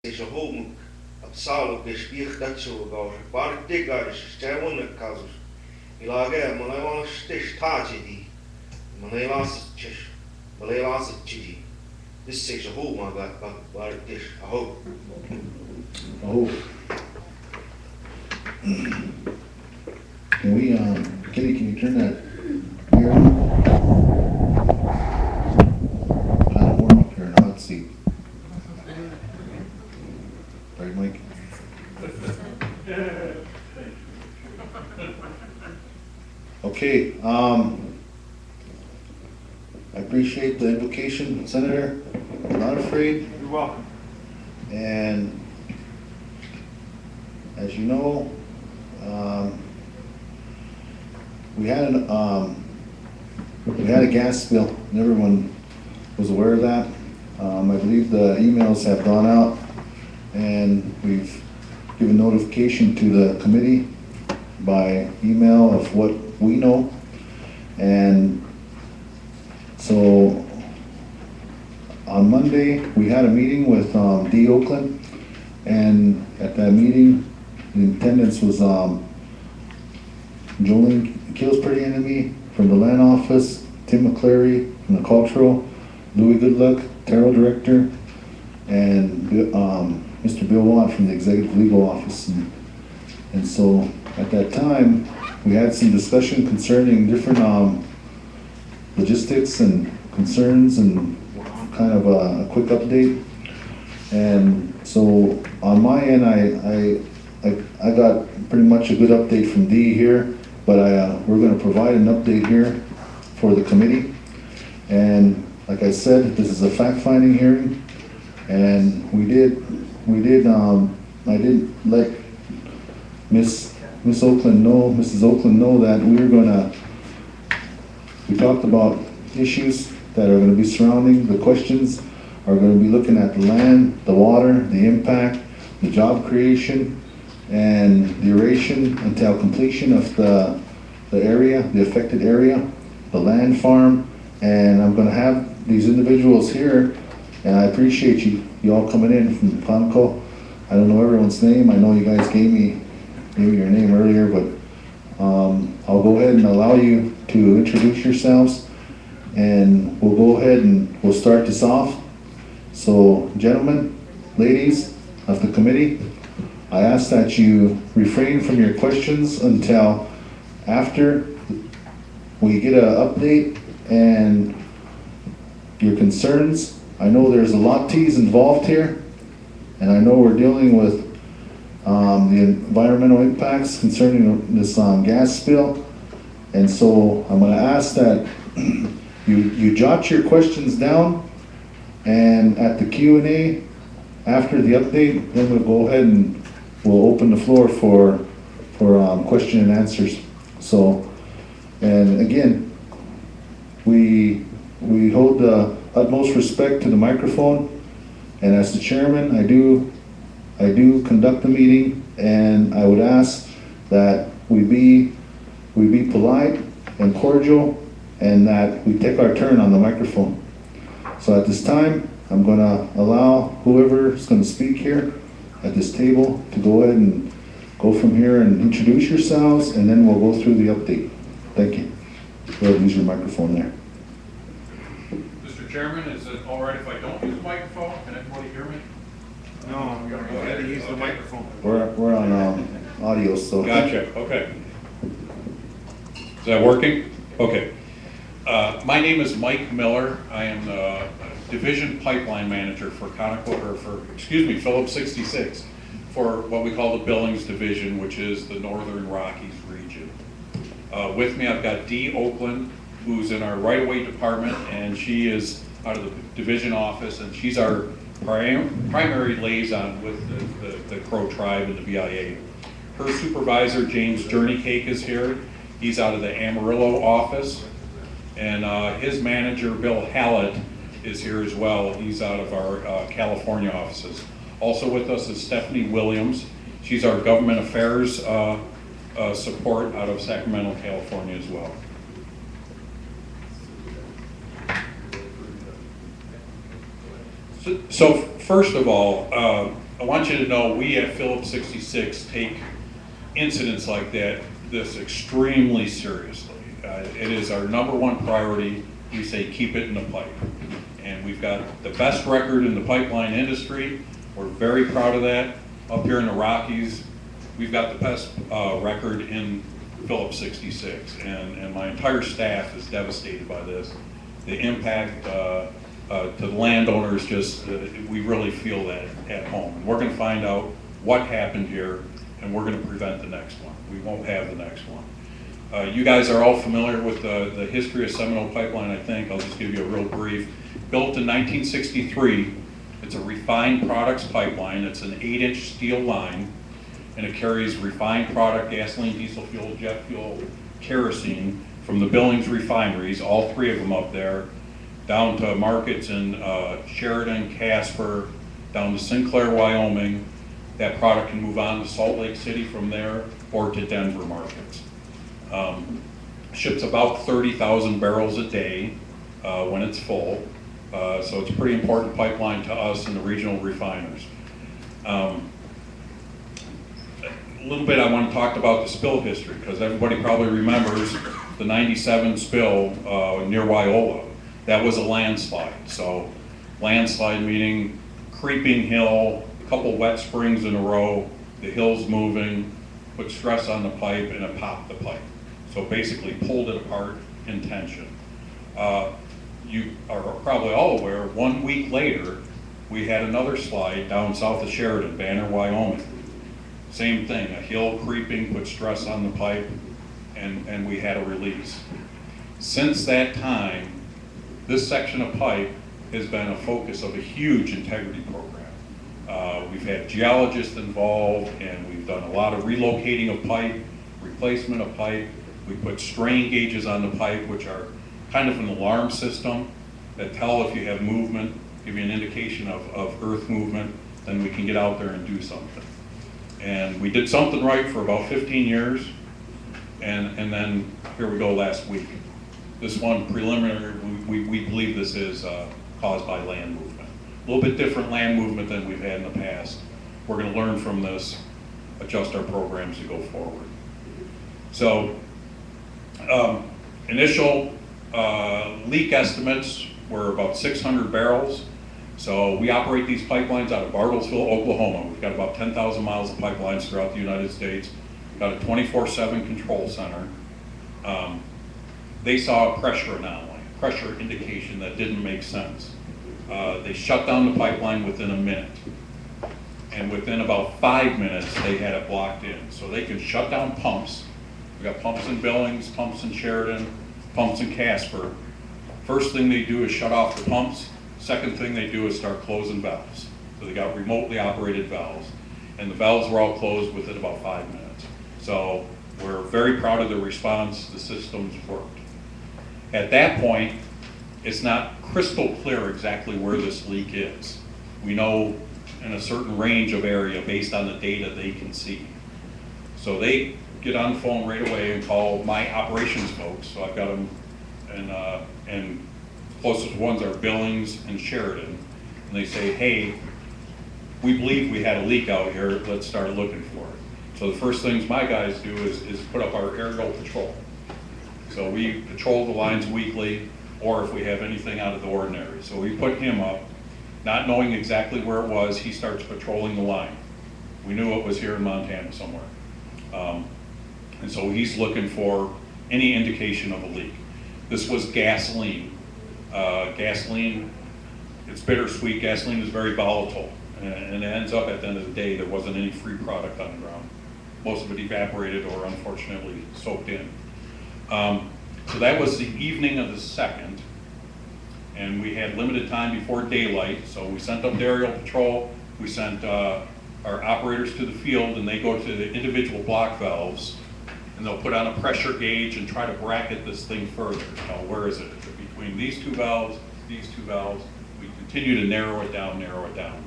is a home absalom gespich dat so go bar diga is stewon kazus ilaga malay stish taji di Malayalas chish Malayalas chidi this is a home of that bar dish a hope can we Kenny, can you turn that here on? Kind of warm up here in the hot seat. Right, Mike? Okay, I appreciate the invocation, Senator. I'm not afraid. You're welcome. And as you know, we had a gas spill, and everyone was aware of that. I believe the emails have gone out, and we've given notification to the committee by email of what we know. And so on Monday, we had a meeting with D. Oakland, and at that meeting, the attendance was Jolene Killsbury from the land office, Tim McCleary from the cultural, Louis Goodluck, Terrell director, and Mr. Bill Watt from the executive legal office. And so at that time, we had some discussion concerning different logistics and concerns and kind of a quick update. And so on my end, I got pretty much a good update from Dee here, but we're going to provide an update here for the committee. And like I said, this is a fact-finding hearing, and I did let Mrs. Oakland know that we talked about issues that are going to be surrounding the questions, are going to be looking at the land, the water, the impact, the job creation, and duration until completion of the area, the affected area, the land farm. And I'm going to have these individuals here, and I appreciate you all coming in from POMCO. I don't know everyone's name. I know you guys gave me your name earlier, but I'll go ahead and allow you to introduce yourselves, and we'll go ahead and we'll start this off. So gentlemen, ladies of the committee, I ask that you refrain from your questions until after we get an update and your concerns. I know there's a lot of T's involved here, and I know we're dealing with the environmental impacts concerning this gas spill. And so I'm going to ask that you jot your questions down, and at the Q&A after the update, then we'll go ahead and we'll open the floor for question and answers. So, and again, we hold the utmost respect to the microphone, and as the chairman, I do conduct the meeting, and I would ask that we be polite and cordial, and that we take our turn on the microphone. So at this time, I'm going to allow whoever is going to speak here at this table to go ahead and go from here and introduce yourselves, and then we'll go through the update. Thank you. Go ahead and use your microphone there. Mr. Chairman, is it all right if I don't use the microphone? Can everybody hear me? No, you gotta use the microphone. We're on audio, so. Gotcha, okay. Is that working? Okay. My name is Mike Miller. I am the Division Pipeline Manager for Phillips 66 for what we call the Billings Division, which is the Northern Rockies region. With me, I've got Dee Oakland, who's in our right-of-way department, and she is out of the division office, and she's our primary liaison with the Crow tribe and the BIA. Her supervisor, James Journeycake, is here. He's out of the Amarillo office. And his manager, Bill Hallett, is here as well. He's out of our California offices. Also with us is Stephanie Williams. She's our government affairs support out of Sacramento, California as well. So first of all, I want you to know we at Phillips 66 take incidents like this extremely seriously. It is our #1 priority. We say keep it in the pipe. And we've got the best record in the pipeline industry. We're very proud of that. Up here in the Rockies, we've got the best record in Phillips 66. And my entire staff is devastated by this. The impact to the landowners, just we really feel that at home. And we're going to find out what happened here, and we're going to prevent the next one. We won't have the next one. You guys are all familiar with the history of Seminole Pipeline, I think. I'll just give you a real brief. Built in 1963, it's a refined products pipeline. It's an 8-inch steel line, and it carries refined product, gasoline, diesel fuel, jet fuel, kerosene, from the Billings refineries, all 3 of them up there, down to markets in Sheridan, Casper, down to Sinclair, Wyoming. That product can move on to Salt Lake City from there or to Denver markets. Ships about 30,000 barrels a day when it's full. So it's a pretty important pipeline to us and the regional refiners. A little bit I want to talk about the spill history, because everybody probably remembers the 97 spill near Wyola. That was a landslide. So landslide meaning creeping hill, a couple wet springs in a row, the hill's moving, put stress on the pipe, and it popped the pipe. So basically pulled it apart in tension. You are probably all aware, 1 week later, we had another slide down south of Sheridan, Banner, Wyoming. Same thing, a hill creeping, put stress on the pipe, and we had a release. Since that time, this section of pipe has been a focus of a huge integrity program. We've had geologists involved, and we've done a lot of relocating of pipe, replacement of pipe. We put strain gauges on the pipe, which are kind of an alarm system that tell if you have movement, give you an indication of earth movement, then we can get out there and do something. And we did something right for about 15 years, and then here we go last week. This one preliminary, we believe this is caused by land movement. A little bit different land movement than we've had in the past. We're going to learn from this, adjust our programs to go forward. So initial leak estimates were about 600 barrels. So we operate these pipelines out of Bartlesville, Oklahoma. We've got about 10,000 miles of pipelines throughout the United States. We've got a 24/7 control center. They saw a pressure anomaly, pressure indication that didn't make sense. They shut down the pipeline within a minute. And within about 5 minutes, they had it blocked in. So they can shut down pumps. We've got pumps in Billings, pumps in Sheridan, pumps in Casper. First thing they do is shut off the pumps. Second thing they do is start closing valves. So they got remotely operated valves. And the valves were all closed within about 5 minutes. So we're very proud of the response. The systems worked. At that point, it's not crystal clear exactly where this leak is. We know in a certain range of area based on the data they can see. So they get on the phone right away and call my operations folks. So I've got them, and closest ones are Billings and Sheridan. And they say, hey, we believe we had a leak out here, let's start looking for it. So the first things my guys do is put up our aerial patrol. So we patrol the lines weekly, or if we have anything out of the ordinary. So we put him up, not knowing exactly where it was, he starts patrolling the line. We knew it was here in Montana somewhere. And so he's looking for any indication of a leak. This was gasoline. Gasoline, it's bittersweet. Gasoline is very volatile. And it ends up at the end of the day, there wasn't any free product on the ground. Most of it evaporated or unfortunately soaked in. So that was the evening of the 2nd. And we had limited time before daylight. So we sent up the aerial patrol. We sent our operators to the field, and they go to the individual block valves, and they'll put on a pressure gauge and try to bracket this thing further. Now, where is it? Is it between these two valves, these two valves? We continue to narrow it down, narrow it down.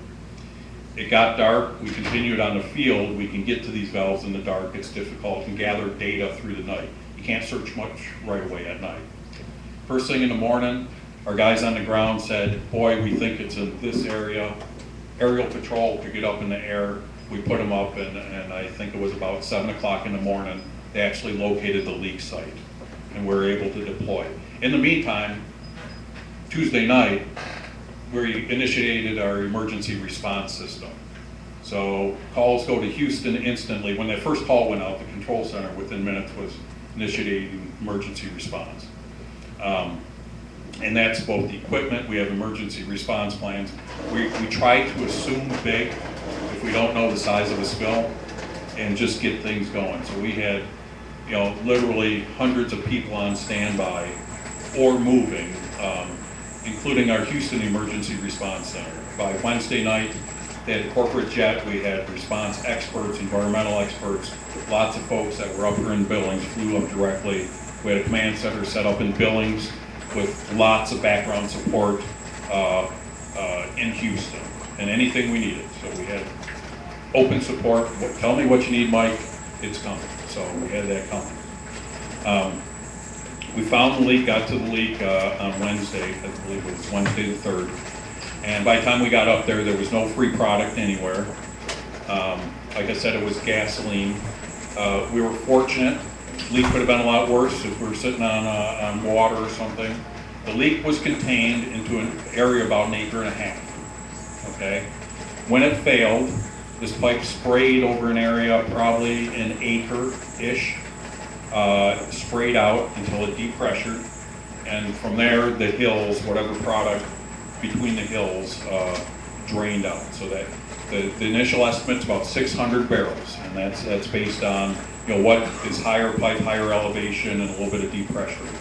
It got dark, we continued on the field. We can get to these valves in the dark. It's difficult and gather data through the night. You can't search much right away at night. First thing in the morning, our guys on the ground said, boy, we think it's in this area. aerial patrol to get up in the air. We put them up, and I think it was about 7 o'clock in the morning, they actually located the leak site, and we were able to deploy. In the meantime, Tuesday night, we initiated our emergency response system. So calls go to Houston instantly. When that first call went out, the control center within minutes was initiating emergency response. And that's both the equipment, we have emergency response plans. We try to assume big if we don't know the size of a spill and just get things going. So we had, you know, literally hundreds of people on standby or moving, including our Houston Emergency Response Center. By Wednesday night, they had a corporate jet, we had response experts, environmental experts, lots of folks that were up here in Billings flew up directly. We had a command center set up in Billings with lots of background support in Houston and anything we needed. So we had open support. Tell me what you need, Mike, it's coming. So we had that coming. We found the leak, got to the leak on Wednesday, I believe it was Wednesday the 3rd. And by the time we got up there, there was no free product anywhere. Like I said, it was gasoline. We were fortunate. The leak could have been a lot worse if we were sitting on water or something. The leak was contained into an area about 1.5 acres. Okay? When it failed, this pipe sprayed over an area probably 1 acre-ish, sprayed out until it depressured, and from there the hills, whatever product between the hills, drained out. So that the initial estimate's about 600 barrels, and that's based on, you know, what is higher pipe, higher elevation, and a little bit of depressuring.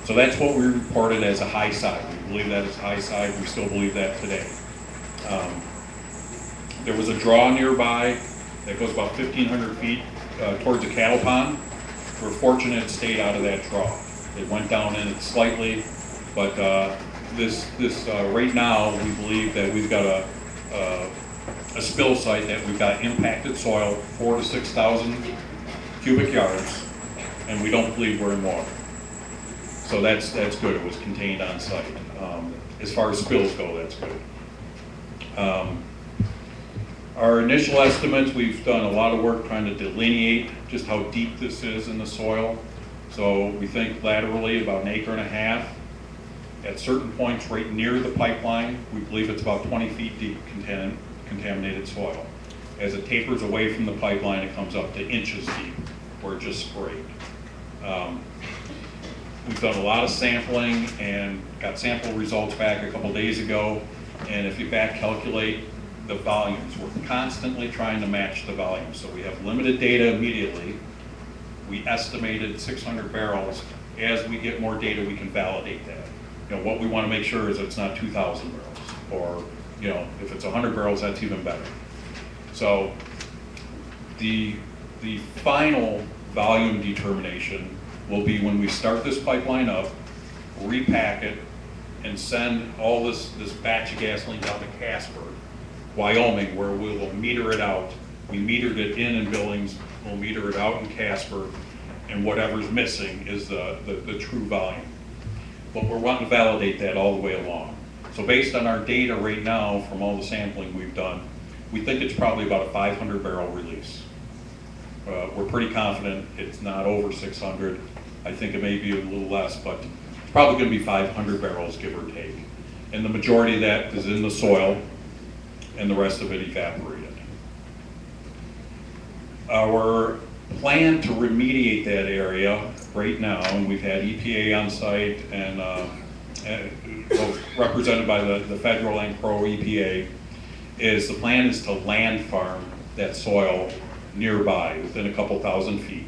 So that's what we reported as a high side. We believe that is high side. We still believe that today. There was a draw nearby that goes about 1,500 feet towards a cattle pond. We're fortunate it stayed out of that draw. It went down in it slightly, but right now we believe that we've got a spill site that we've got impacted soil, 4,000 to 6,000 cubic yards, and we don't believe we're in water. So that's good. It was contained on site. As far as spills go, that's good. Our initial estimates, we've done a lot of work trying to delineate just how deep this is in the soil. So we think laterally about 1.5 acres. At certain points right near the pipeline, we believe it's about 20 feet deep contaminated soil. As it tapers away from the pipeline, it comes up to inches deep where it just sprayed. We've done a lot of sampling and got sample results back a couple days ago. And if you back calculate the volumes, we're constantly trying to match the volumes. So we have limited data immediately. We estimated 600 barrels. As we get more data, we can validate that. You know, what we want to make sure is that it's not 2,000 barrels, or, you know, if it's 100 barrels, that's even better. So the final volume determination will be when we start this pipeline up, repack it, and send all this batch of gasoline down to Casper, Wyoming, where we will meter it out. We metered it in Billings, we'll meter it out in Casper, and whatever's missing is the true volume. But we're wanting to validate that all the way along. So based on our data right now from all the sampling we've done, we think it's probably about a 500 barrel release. We're pretty confident it's not over 600. I think it may be a little less, but it's probably going to be 500 barrels, give or take. And the majority of that is in the soil, and the rest of it evaporated. Our plan to remediate that area right now, and we've had EPA on site and both represented by the federal and pro EPA, is the plan is to land farm that soil nearby within a couple thousand feet.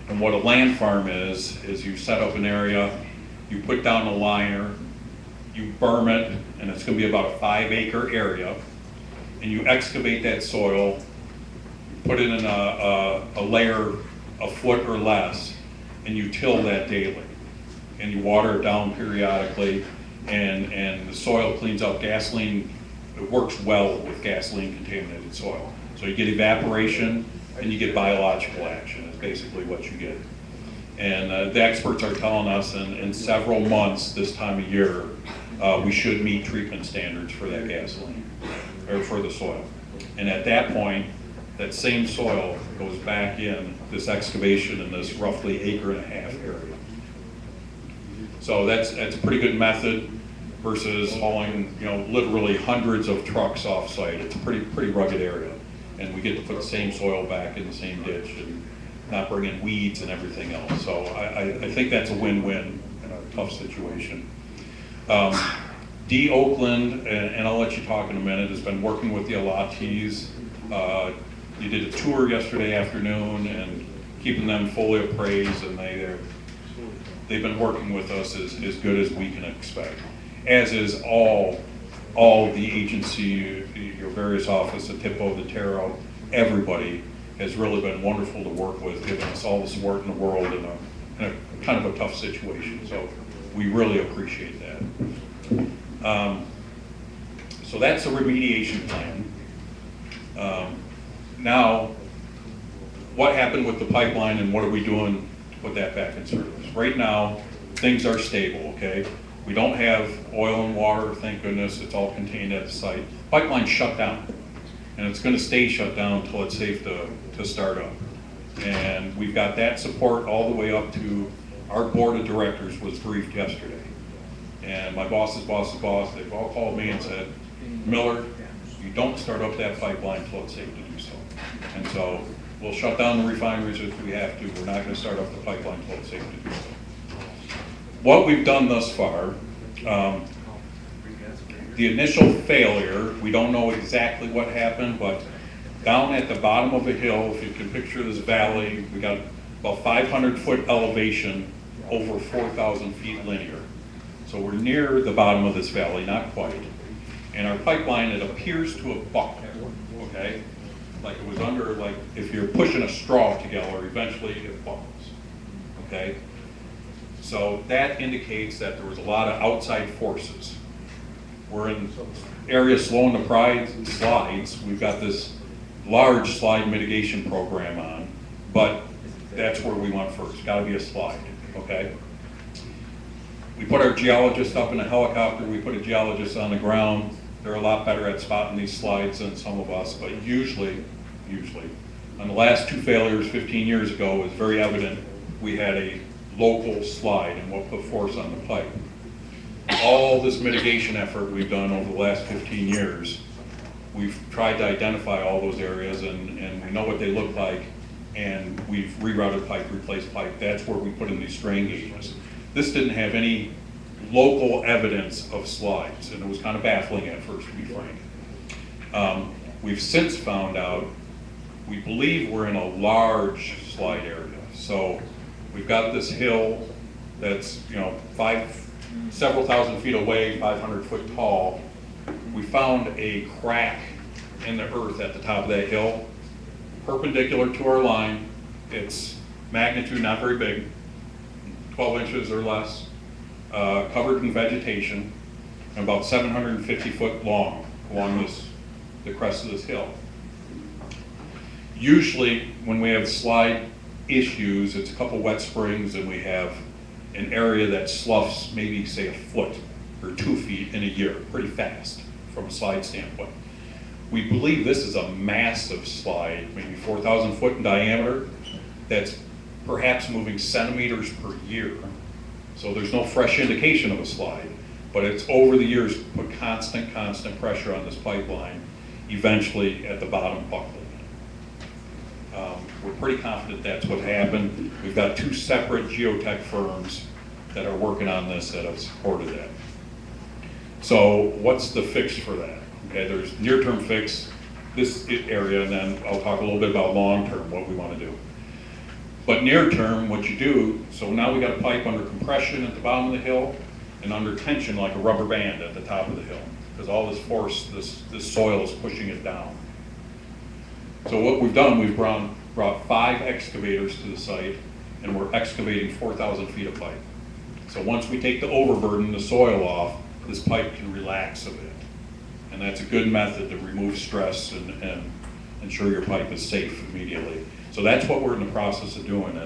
And what a land farm is you set up an area, you put down a liner, you berm it, and it's going to be about a 5-acre area, and you excavate that soil, put it in a layer a foot or less, and you till that daily. And you water it down periodically, and the soil cleans up. Gasoline, it works well with gasoline contaminated soil. So you get evaporation and you get biological action, is basically what you get. And the experts are telling us in several months this time of year, we should meet treatment standards for that gasoline, or for the soil. And at that point, that same soil goes back in this excavation in this roughly 1.5 acre area. So that's a pretty good method versus hauling, literally hundreds of trucks off-site. It's a pretty rugged area. And we get to put the same soil back in the same ditch and not bring in weeds and everything else. So I think that's a win-win in a tough situation. D. Oakland, and I'll let you talk in a minute, has been working with the allottees. You did a tour yesterday afternoon and keeping them fully appraised, and they've been working with us as good as we can expect, as is all the agency, your various office, the TIPO, the TARO, everybody has really been wonderful to work with, giving us all the support in the world in a kind of a tough situation. So we really appreciate that. So that's the remediation plan. Now, what happened with the pipeline and what are we doing to put that back in service? Right now, things are stable, okay? We don't have oil and water, thank goodness, it's all contained at the site. Pipeline's shut down, and it's gonna stay shut down until it's safe to start up. And we've got that support all the way up to our board of directors was briefed yesterday. And my boss's boss's boss, they've all called me and said, Miller, you don't start up that pipeline until it's safe to do so. And so we'll shut down the refineries if we have to. We're not going to start up the pipeline until it's safe to do so. What we've done thus far, the initial failure, we don't know exactly what happened, but down at the bottom of a hill, if you can picture this valley, we got about 500-foot elevation over 4,000 feet linear. So we're near the bottom of this valley, not quite. And our pipeline, it appears to have buckled, okay? Like it was under, like if you're pushing a straw together, eventually it buckles, okay? So that indicates that there was a lot of outside forces. We're in area slowing the pride slides. We've got this large slide mitigation program on, but that's where we went first. Got to be a slide, okay? We put our geologist up in a helicopter. We put a geologist on the ground. They're a lot better at spotting these slides than some of us, but usually, on the last two failures 15 years ago, it was very evident we had a local slide and what put force on the pipe. All this mitigation effort we've done over the last 15 years, we've tried to identify all those areas and we know what they look like, and we've rerouted pipe, replaced pipe. That's where we put in these strain gauges. This didn't have any local evidence of slides, and it was kind of baffling at first, to be frank. We've since found out, we believe we're in a large slide area. So we've got this hill that's, several thousand feet away, 500 foot tall. We found a crack in the earth at the top of that hill, perpendicular to our line. It's magnitude not very big, 12 inches or less, covered in vegetation, and about 750 foot long along the crest of this hill. Usually when we have slide issues, it's a couple wet springs and we have an area that sloughs maybe say a foot or 2 feet in a year, pretty fast from a slide standpoint. We believe this is a massive slide, maybe 4,000 foot in diameter, that's perhaps moving centimeters per year. So there's no fresh indication of a slide, but it's over the years put constant pressure on this pipeline, eventually at the bottom buckling. We're pretty confident that's what happened. We've got 2 separate geotech firms that are working on this that have supported that. So what's the fix for that? Okay, there's near-term fix, this area, and then I'll talk a little bit about long-term, what we want to do. But near-term, what you do, so now we got a pipe under compression at the bottom of the hill and under tension like a rubber band at the top of the hill, because all this force, this soil is pushing it down. So what we've done, we've brought 5 excavators to the site, and we're excavating 4,000 feet of pipe. So once we take the overburden, the soil off, this pipe can relax a bit. And that's a good method to remove stress and ensure your pipe is safe immediately. So that's what we're in the process of doing.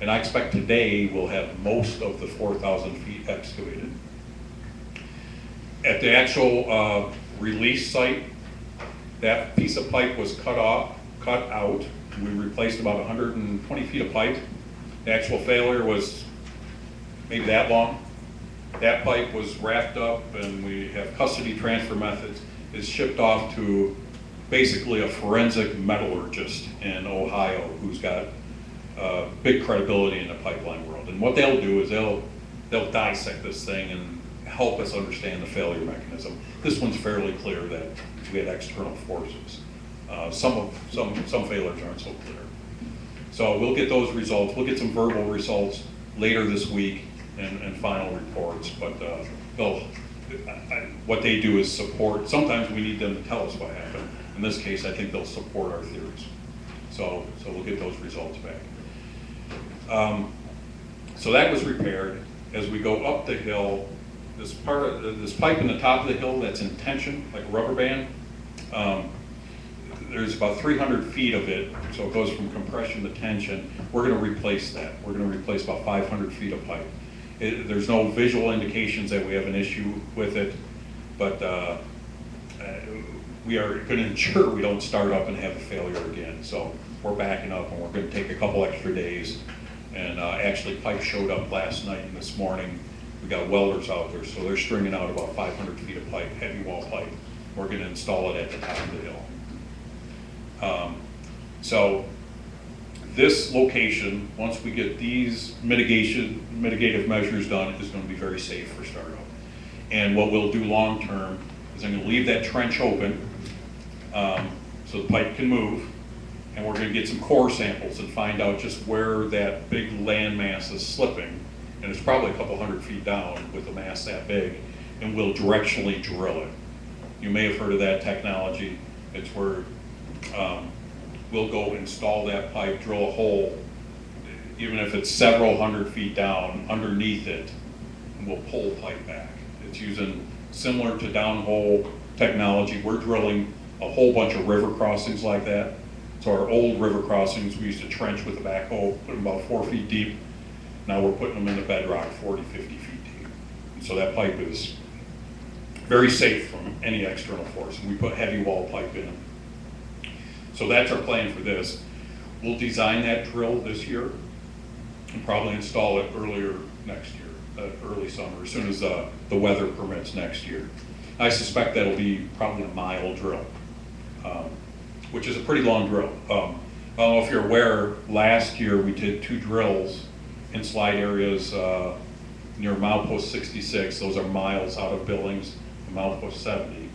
And I expect today we'll have most of the 4,000 feet excavated. At the actual release site, That piece of pipe was cut out. We replaced about 120 feet of pipe. The actual failure was maybe that long. That pipe was wrapped up, and we have custody transfer methods. It's shipped off to basically a forensic metallurgist in Ohio who's got big credibility in the pipeline world. And what they'll do is they'll dissect this thing and help us understand the failure mechanism. This one's fairly clear that we had external forces. Some failures aren't so clear. So we'll get those results. We'll get some verbal results later this week and final reports. But what they do is support. Sometimes we need them to tell us what happened. In this case, I think they'll support our theories. So we'll get those results back. So that was repaired. As we go up the hill, this pipe in the top of the hill that's in tension, like a rubber band, there's about 300 feet of it, so it goes from compression to tension. We're going to replace that. We're going to replace about 500 feet of pipe. There's no visual indications that we have an issue with it, but we are going to ensure we don't start up and have a failure again. So we're backing up, and we're going to take a couple extra days. And actually, pipe showed up last night and this morning. We got welders out there, so they're stringing out about 500 feet of pipe, heavy wall pipe. We're going to install it at the top of the hill. So this location, once we get these mitigative measures done, is going to be very safe for startup. And what we'll do long term is I'm going to leave that trench open so the pipe can move, and we're going to get some core samples and find out just where that big land mass is slipping. And it's probably a couple hundred feet down with a mass that big, and we'll directionally drill it. You may have heard of that technology. It's where we'll go install that pipe, drill a hole, even if it's several hundred feet down, underneath it, and we'll pull pipe back. It's using similar to downhole technology. We're drilling a whole bunch of river crossings like that. So our old river crossings, we used to trench with a backhoe, put them about 4 feet deep. Now we're putting them in the bedrock 40, 50 feet deep. And so that pipe is very safe from any external force, and we put heavy wall pipe in them. So that's our plan for this. We'll design that drill this year and probably install it earlier next year, early summer, as soon as the weather permits next year. I suspect that'll be probably a mile drill, which is a pretty long drill. I don't know if you're aware, last year we did 2 drills in slide areas near milepost 66. Those are miles out of Billings, and milepost 70.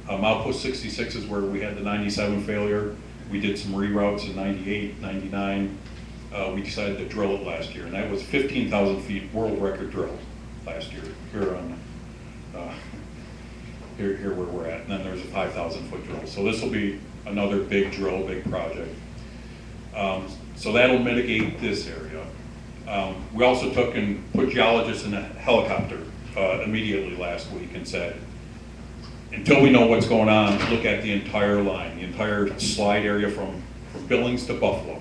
Milepost 66 is where we had the 97 failure. We did some reroutes in 98, 99. We decided to drill it last year, and that was 15,000 feet world record drill last year here on here where we're at. And then there's a 5,000 foot drill. So this will be another big drill, big project. So that'll mitigate this area. We also took and put geologists in a helicopter immediately last week and said, until we know what's going on, look at the entire line, the entire slide area from Billings to Buffalo.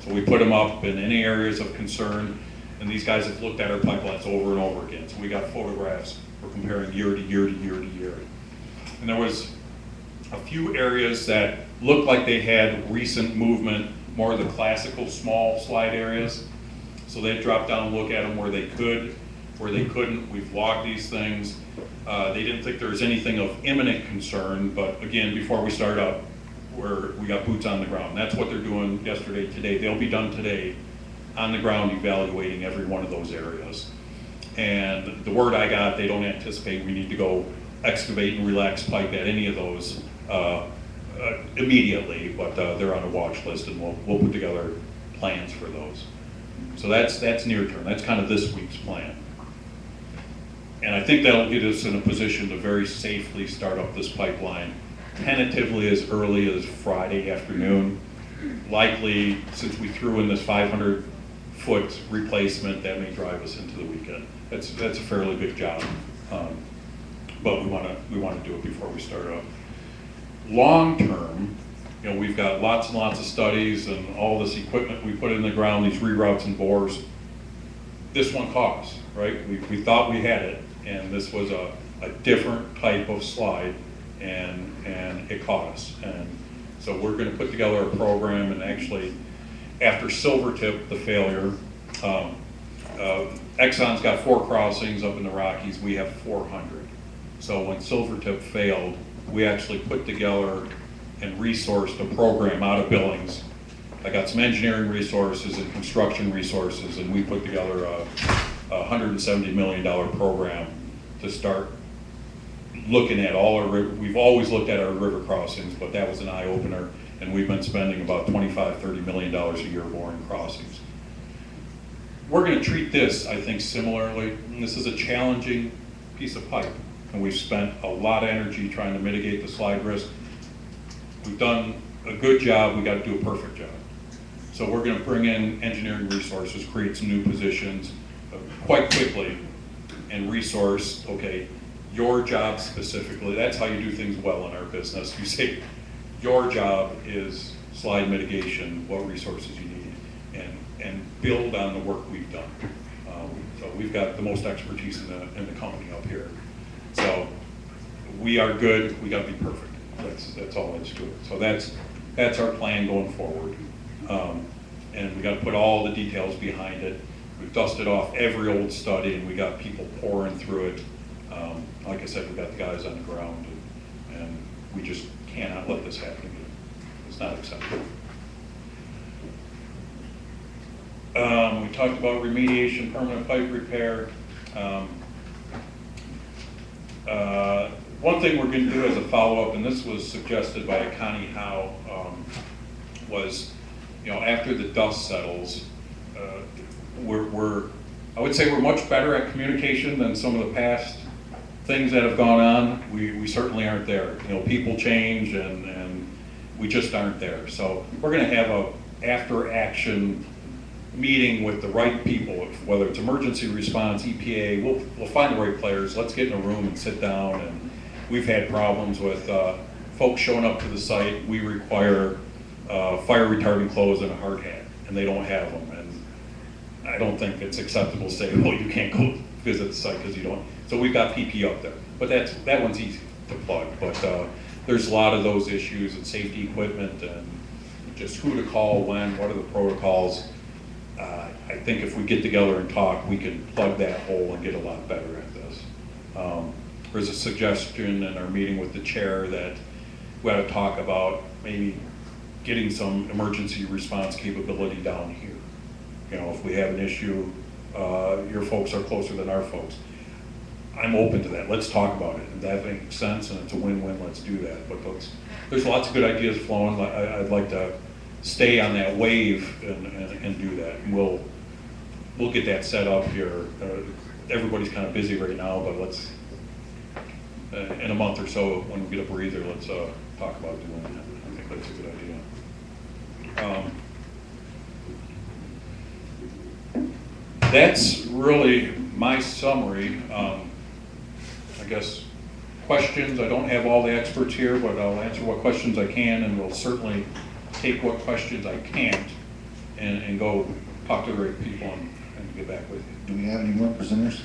So we put them up in any areas of concern, and these guys have looked at our pipelines over and over again. So we got photographs. We're comparing year to year to year to year. And there was a few areas that looked like they had recent movement, more of the classical small slide areas. So they dropped down and look at them where they could, where they couldn't. We've logged these things. They didn't think there was anything of imminent concern, but again, before we start up, we got boots on the ground. That's what they're doing yesterday, today. They'll be done today on the ground evaluating every one of those areas. And the word I got, they don't anticipate we need to go excavate and relax pipe at any of those immediately, but they're on a watch list, and we'll put together plans for those. So that's near term. That's kind of this week's plan. And I think that'll get us in a position to very safely start up this pipeline, tentatively as early as Friday afternoon. Likely, since we threw in this 500-foot replacement, that may drive us into the weekend. That's a fairly big job, but we want to do it before we start up. Long term, you know, we've got lots and lots of studies and all this equipment we put in the ground, these reroutes and bores. This one costs, right? We thought we had it, and this was a different type of slide and it caught us. And so we're gonna put together a program, and actually, after Silvertip, the failure, Exxon's got 4 crossings up in the Rockies, we have 400. So when Silvertip failed, we actually put together and resourced a program out of Billings. I got some engineering resources and construction resources, and we put together a $170 million program to start looking at all our, we've always looked at our river crossings, but that was an eye-opener, and we've been spending about $25–30 million a year boring crossings. We're gonna treat this, I think, similarly. And this is a challenging piece of pipe, and we've spent a lot of energy trying to mitigate the slide risk. We've done a good job, we gotta do a perfect job. So we're gonna bring in engineering resources, create some new positions quite quickly, and resource, okay, your job specifically, that's how you do things well in our business. You say, your job is slide mitigation, what resources you need, and build on the work we've done. So we've got the most expertise in the company up here. So we are good, we gotta be perfect. That's all that's to it. So that's our plan going forward. And we gotta put all the details behind it. We've dusted off every old study, and we got people pouring through it. Like I said, we got the guys on the ground, and we just cannot let this happen again. It's not acceptable. We talked about remediation, permanent pipe repair. One thing we're going to do as a follow-up, and this was suggested by Connie Howe, was, after the dust settles, I would say we're much better at communication than some of the past things that have gone on. We certainly aren't there. People change, and we just aren't there. So we're going to have a after-action meeting with the right people, whether it's emergency response, EPA. We'll find the right players. Let's get in a room and sit down. And we've had problems with folks showing up to the site. We require fire retardant clothes and a hard hat, and they don't have them. And I don't think it's acceptable to say, well, you can't go visit the site because you don't. So we've got PP up there, but that one's easy to plug. But there's a lot of those issues and safety equipment and just who to call when, what are the protocols. I think if we get together and talk, we can plug that hole and get a lot better at this. There's a suggestion in our meeting with the chair that we ought to talk about maybe getting some emergency response capability down here. If we have an issue, your folks are closer than our folks. I'm open to that. Let's talk about it. If that makes sense and it's a win-win, let's do that. But there's lots of good ideas flowing. I'd like to stay on that wave and do that. And we'll get that set up here. Everybody's kind of busy right now, but let's, in a month or so, when we get a breather, let's talk about doing that. I think that's a good idea. That's really my summary. I guess questions, I don't have all the experts here, but I'll answer what questions I can, and we'll certainly take what questions I can't and go talk to the right people and get back with you. Do we have any more presenters?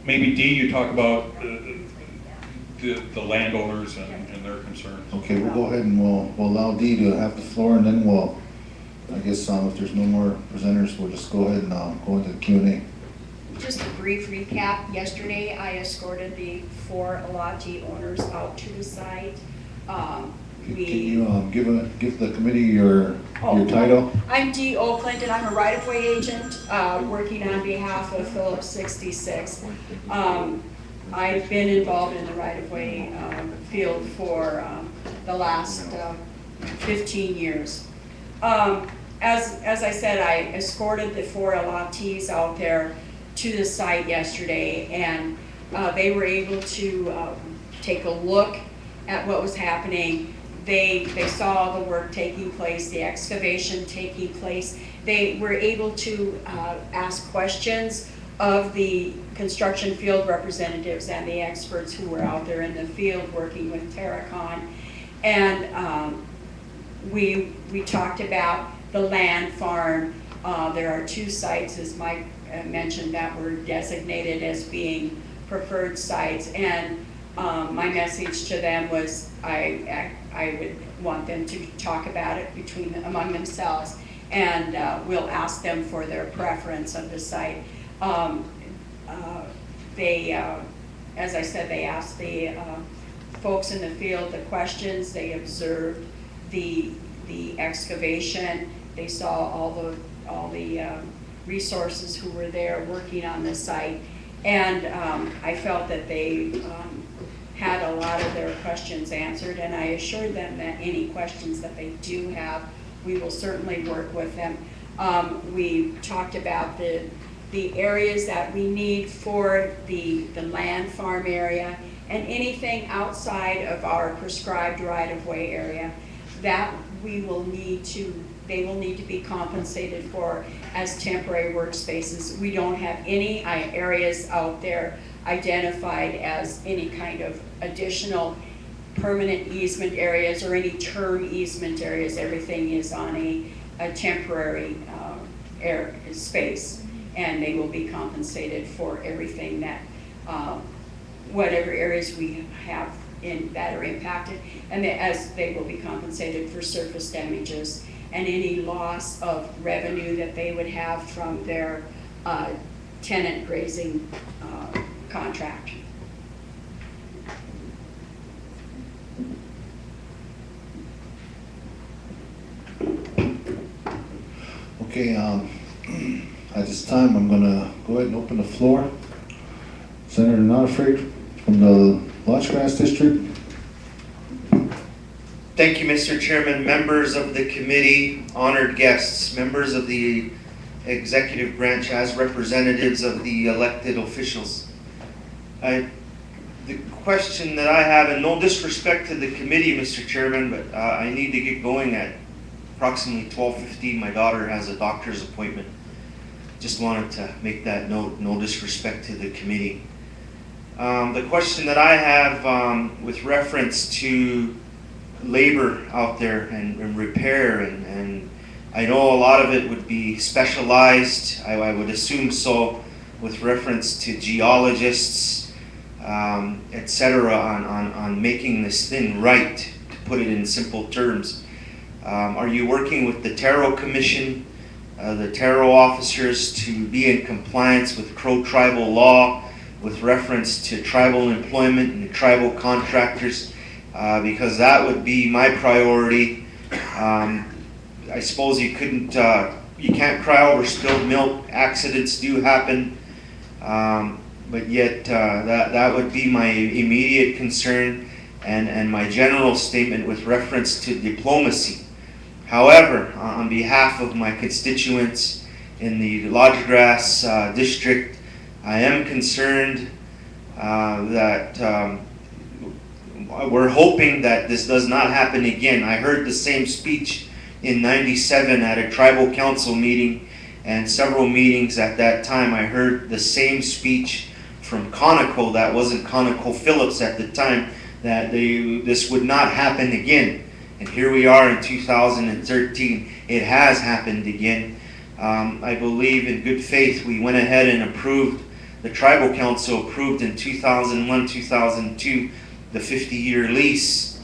Maybe Dee, you talk about the landowners and their concerns. Okay, we'll go ahead and we'll allow Dee to have the floor, and then I guess if there's no more presenters, we'll just go ahead and go into the Q&A. Just a brief recap. Yesterday, I escorted the 4 Alati owners out to the site. Can you give the committee your title? I'm Dee Oakland, and I'm a right-of-way agent working on behalf of Phillips 66. I've been involved in the right-of-way field for the last 15 years. As I said, I escorted the 4 Alatis out there to the site yesterday, and they were able to take a look at what was happening. They saw the work taking place, the excavation taking place. They were able to ask questions of the construction field representatives and the experts who were out there in the field working with Terracon. And we talked about the land farm. There are 2 sites, as Mike mentioned, that were designated as being preferred sites. And my message to them was I would want them to talk about it among themselves, and we'll ask them for their preference of the site. As I said, they asked the folks in the field the questions. They observed the excavation. They saw all the resources who were there working on the site, and I felt that they had a lot of their questions answered, and I assured them that any questions that they do have, we will certainly work with them. We talked about the areas that we need for the land farm area, and anything outside of our prescribed right-of-way area that they will need to be compensated for as temporary workspaces. We don't have any areas out there identified as any kind of additional permanent easement areas or any term easement areas. Everything is on a temporary space, and they will be compensated for everything that, whatever areas we have that are impacted, and as they will be compensated for surface damages and any loss of revenue that they would have from their tenant grazing contract. Okay, at this time, I'm gonna go ahead and open the floor. Senator Notafrate from the Lodgegrass District. Thank you, Mr. Chairman, members of the committee, honored guests, members of the executive branch as representatives of the elected officials. The question that I have, and no disrespect to the committee, Mr. Chairman, but I need to get going at approximately 12:15. My daughter has a doctor's appointment. Just wanted to make that note, no disrespect to the committee. The question that I have with reference to labor out there and repair, and I know a lot of it would be specialized, I would assume so, with reference to geologists, etc., on making this thing right, to put it in simple terms. Are you working with the Taro Commission, the Taro officers, to be in compliance with Crow tribal law with reference to tribal employment and tribal contractors? Because that would be my priority. I suppose you can't cry over spilled milk. Accidents do happen, but yet that would be my immediate concern and my general statement with reference to diplomacy. However, on behalf of my constituents in the Lodgegrass district, I am concerned that we're hoping that this does not happen again. I heard the same speech in '97 at a tribal council meeting, and several meetings at that time. I heard the same speech from Conoco, that wasn't ConocoPhillips at the time, that this would not happen again. And here we are in 2013. It has happened again. I believe in good faith we went ahead and approved, the tribal council approved in 2001, 2002, the 50-year lease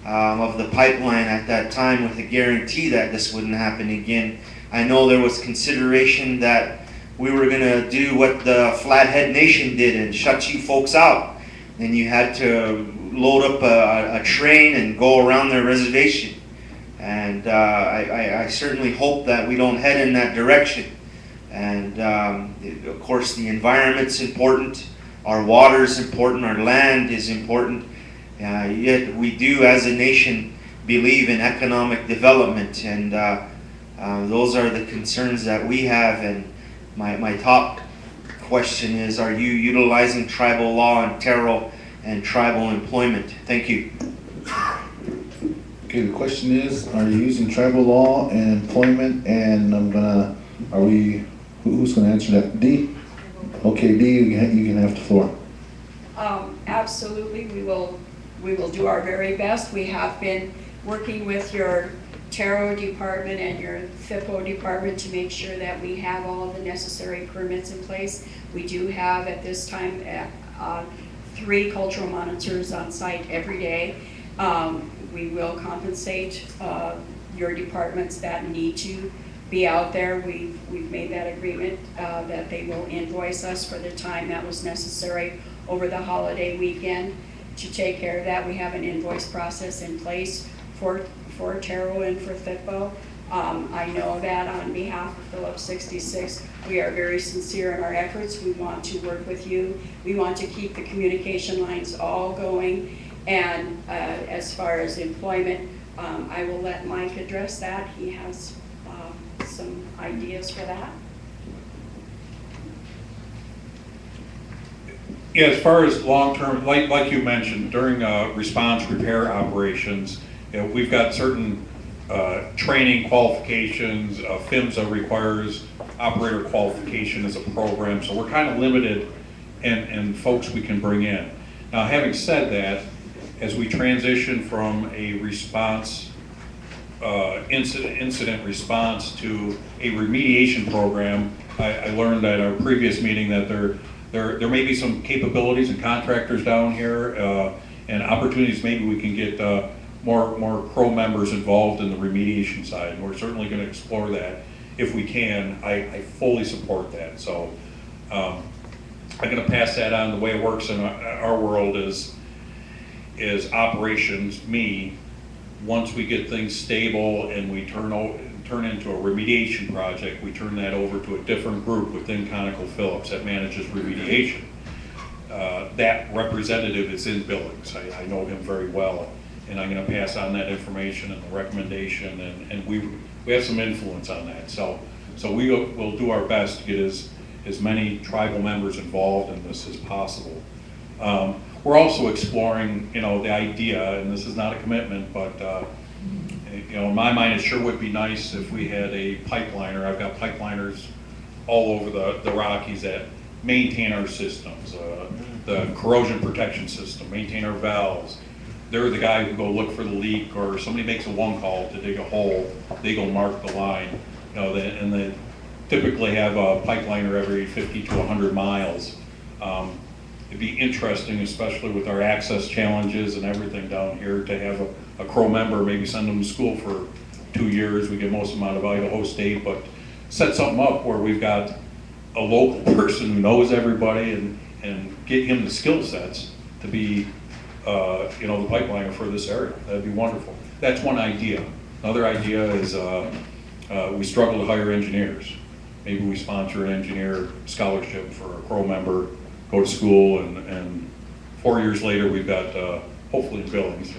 of the pipeline at that time, with a guarantee that this wouldn't happen again. I know there was consideration that we were going to do what the Flathead Nation did and shut you folks out. And you had to load up a train and go around their reservation. And I certainly hope that we don't head in that direction. And of course the environment's important, our water is important, our land is important. Yet we do as a nation believe in economic development, and those are the concerns that we have. And my top question is, are you utilizing tribal law and Taro and tribal employment? Thank you. Okay, the question is, are you using tribal law and employment? And who's gonna answer that? D? Okay, D, you can have the floor. Absolutely, we will do our very best. We have been working with your Taro department and your FIPO department to make sure that we have all of the necessary permits in place. We do have at this time 3 cultural monitors on site every day. We will compensate your departments that need to be out there. We've made that agreement that they will invoice us for the time that was necessary over the holiday weekend to take care of that. We have an invoice process in place for Taro and for FIPO. I know that on behalf of Phillips 66, we are very sincere in our efforts. We want to work with you. We want to keep the communication lines all going. And as far as employment, I will let Mike address that. He has some ideas for that. Yeah, as far as long-term, like you mentioned, during response repair operations, we've got certain training qualifications. PHMSA requires operator qualification as a program, so we're kind of limited in folks we can bring in. Now, having said that, as we transition from a response, incident response to a remediation program, I learned at our previous meeting that there may be some capabilities and contractors down here and opportunities maybe we can get more Crow members involved in the remediation side, and we're certainly going to explore that if we can. I fully support that. So I'm going to pass that on. The way it works in our world is operations, once we get things stable and we turn into a remediation project, we turn that over to a different group within ConocoPhillips that manages remediation. That representative is in Billings. I know him very well, and I'm going to pass on that information and the recommendation, and we have some influence on that. So we will do our best to get as many tribal members involved in this as possible. We're also exploring, the idea, and this is not a commitment, but in my mind, it sure would be nice if we had a pipeliner. I've got pipeliners all over the Rockies that maintain our systems, the corrosion protection system, maintain our valves. They're the guy who go look for the leak, or somebody makes a one call to dig a hole, they go mark the line. And they typically have a pipeliner every 50 to 100 miles. It'd be interesting, especially with our access challenges and everything down here, to have a Crow member, maybe send them to school for 2 years. We get most of them out of Idaho State, but set something up where we've got a local person who knows everybody and get him the skill sets to be, the pipeliner for this area. That'd be wonderful. That's one idea. Another idea is we struggle to hire engineers. Maybe we sponsor an engineer scholarship for a Crow member, go to school, and 4 years later we've got, hopefully in Billings,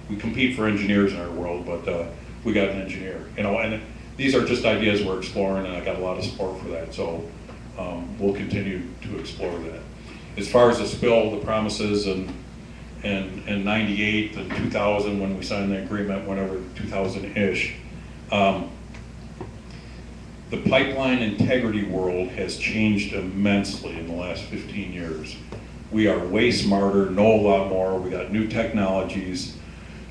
we compete for engineers in our world, but we got an engineer, and these are just ideas we're exploring, and I got a lot of support for that, so we'll continue to explore that. As far as the spill, the promises, and 98 and 2000 when we signed the agreement, whenever 2000-ish, the pipeline integrity world has changed immensely in the last 15 years. We are way smarter, know a lot more. We got new technologies.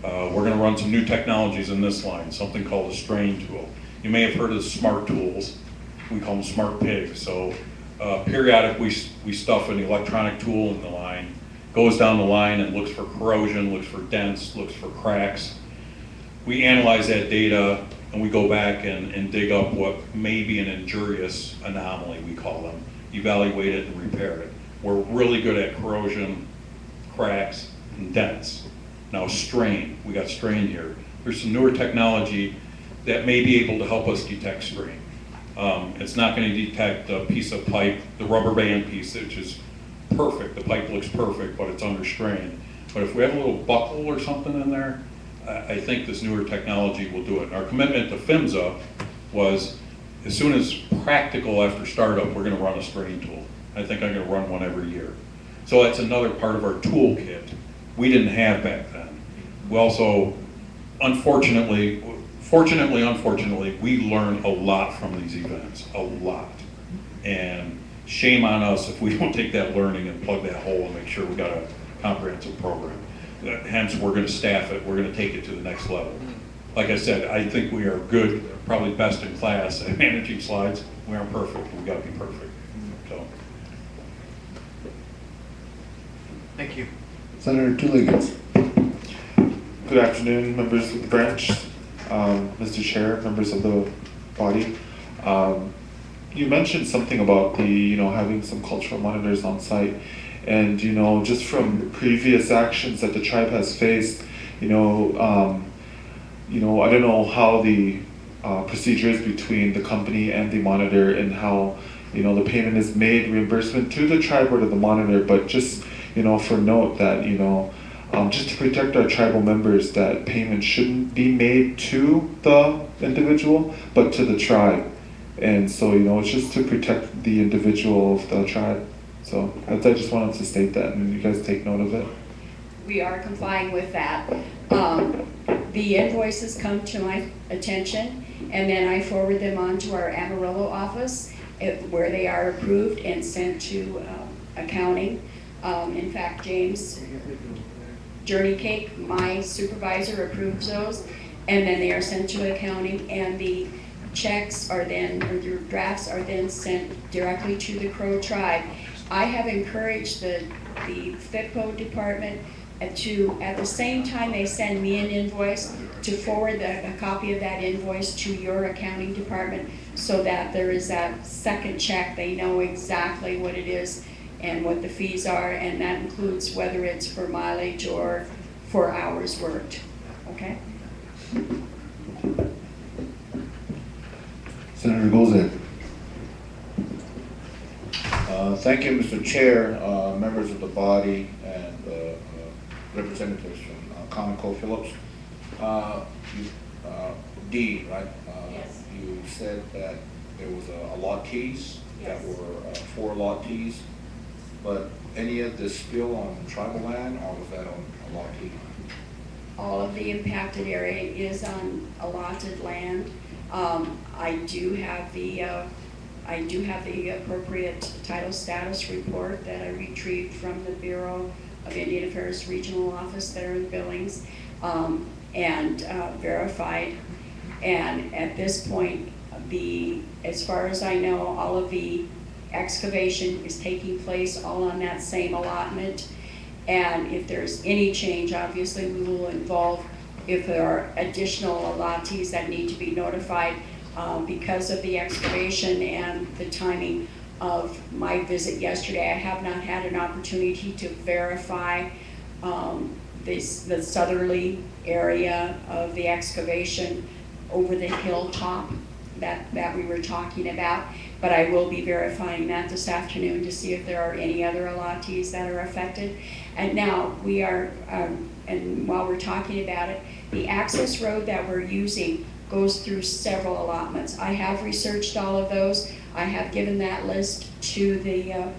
We're going to run some new technologies in this line, something called a strain tool. You may have heard of smart tools. We call them smart pigs. So periodically we stuff an electronic tool in the line, goes down the line and looks for corrosion, looks for dents, looks for cracks. We analyze that data, and we go back and dig up what may be an injurious anomaly, we call them, evaluate it and repair it. We're really good at corrosion, cracks, and dents. Now strain, we got strain here. There's some newer technology that may be able to help us detect strain. It's not going to detect a piece of pipe, the rubber band piece, which is perfect. The pipe looks perfect, but it's under strain. But if we have a little buckle or something in there, I think this newer technology will do it. And our commitment to PHMSA was, as soon as practical after startup, we're going to run a strain tool. I think I'm going to run one every year. So that's another part of our toolkit we didn't have back then. We also, unfortunately, we learn a lot from these events, a lot. And shame on us if we don't take that learning and plug that hole and make sure we got a comprehensive program. Hence, we're going to staff it, we're going to take it to the next level. Like I said, I think we are good, probably best in class at managing slides. We aren't perfect, we got to be perfect. So. Thank you. Senator Two Liggins. Good afternoon, members of the branch, Mr. Chair, members of the body. You mentioned something about having some cultural monitors on site, and just from previous actions that the tribe has faced, I don't know how the procedure is between the company and the monitor, and how the payment is made, reimbursement to the tribe or to the monitor, but just for note that just to protect our tribal members, that payment shouldn't be made to the individual, but to the tribe. And so, it's just to protect the individual of the tribe. So I just wanted to state that, and you guys take note of it. We are complying with that. The invoices come to my attention, and then I forward them on to our Amarillo office, where they are approved and sent to accounting. In fact, James Journey Cake, my supervisor, approves those, and then they are sent to accounting, and the checks are then, or your drafts are then sent directly to the Crow tribe. I have encouraged the FIPO department to, at the same time they send me an invoice, to forward a copy of that invoice to your accounting department, so that there is that second check. They know exactly what it is and what the fees are, and that includes whether it's for mileage or for hours worked. Okay? Senator Golzan. Thank you, Mr. Chair, members of the body, and representatives from ConocoPhillips. D, right? Yes. You said that there was a allottees, Yes. that were 4 allottees, but any of the spill on tribal land, or was that on allottee? All of the impacted area is on allotted land. I do have the appropriate title status report that I retrieved from the Bureau of Indian Affairs Regional Office there in Billings, and verified. And at this point, as far as I know, all of the excavation is taking place all on that same allotment. And if there's any change, obviously we will involve, if there are additional allottees that need to be notified, because of the excavation and the timing of my visit yesterday. I have not had an opportunity to verify the southerly area of the excavation over the hilltop that we were talking about, but I will be verifying that this afternoon to see if there are any other allottees that are affected. And now we are, and while we're talking about it, the access road that we're using goes through several allotments. I have researched all of those. I have given that list to the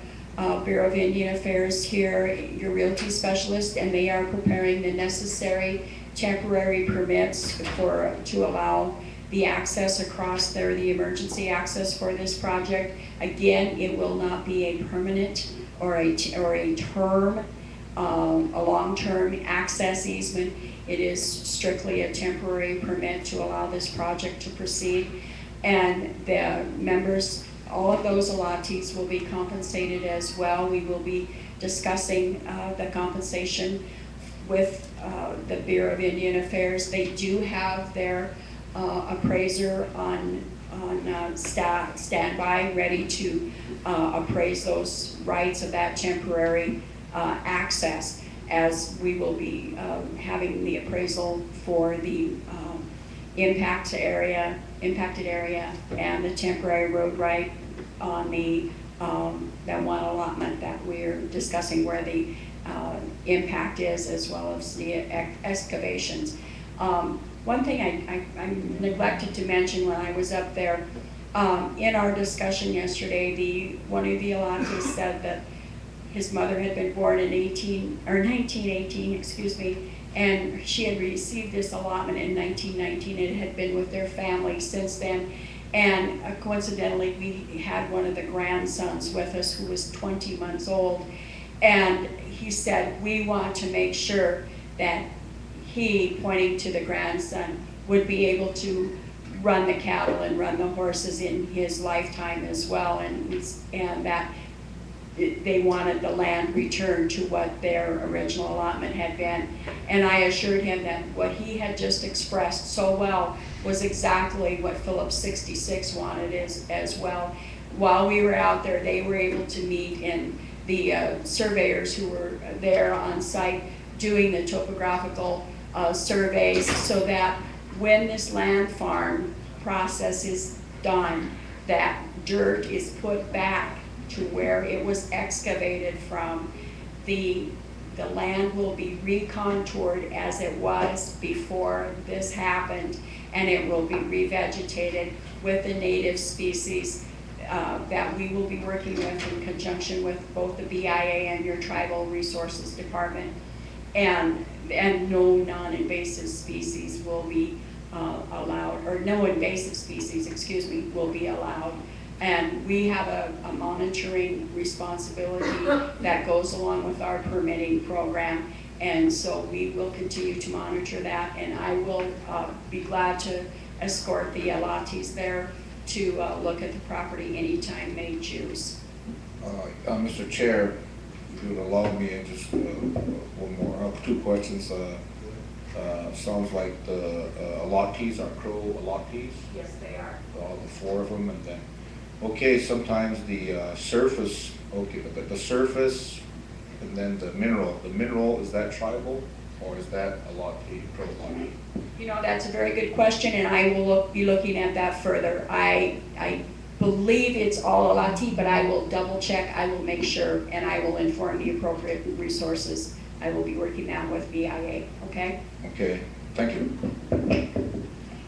Bureau of Indian Affairs here, your realty specialist, and they are preparing the necessary temporary permits to allow the access across there, the emergency access for this project. Again, it will not be a permanent or a term, a long-term access easement. It is strictly a temporary permit to allow this project to proceed. And the members, all of those allottees will be compensated as well. We will be discussing the compensation with the Bureau of Indian Affairs. They do have their appraiser on standby, ready to appraise those rights of that temporary access, as we will be having the appraisal for the impacted area and the temporary road right on the that one allotment that we're discussing, where the impact is, as well as the excavations. One thing I neglected to mention when I was up there, in our discussion yesterday, one of the allottees said that his mother had been born in 1918, excuse me, and she had received this allotment in 1919. It had been with their family since then. And coincidentally, we had one of the grandsons with us who was 20 months old. And he said, we want to make sure that he, pointing to the grandson, would be able to run the cattle and run the horses in his lifetime as well. And that they wanted the land returned to what their original allotment had been. And I assured him that what he had just expressed so well was exactly what Phillips 66 wanted as well. While we were out there, they were able to meet, and the surveyors who were there on site doing the topographical surveys, so that when this land farm process is done, that dirt is put back to where it was excavated from. The land will be recontoured as it was before this happened, and it will be revegetated with the native species that we will be working with in conjunction with both the BIA and your Tribal Resources Department. And no non-invasive species will be allowed, or no invasive species, excuse me, will be allowed. And we have a monitoring responsibility that goes along with our permitting program. And so we will continue to monitor that, and I will be glad to escort the allottees there to look at the property anytime they choose. Mr. Chair, if you would allow me just one more, two questions. Sounds like the allottees are Crow allottees? Yes, they are. All the four of them, and then, okay, sometimes the surface, okay, but the surface, and then the mineral, is that tribal, or is that allottee, Crow allottee? You know, that's a very good question, and I will be looking at that further. I believe it's all allottee, but I will double check, I will make sure, and I will inform the appropriate resources. I will be working that with BIA, okay? Okay, thank you.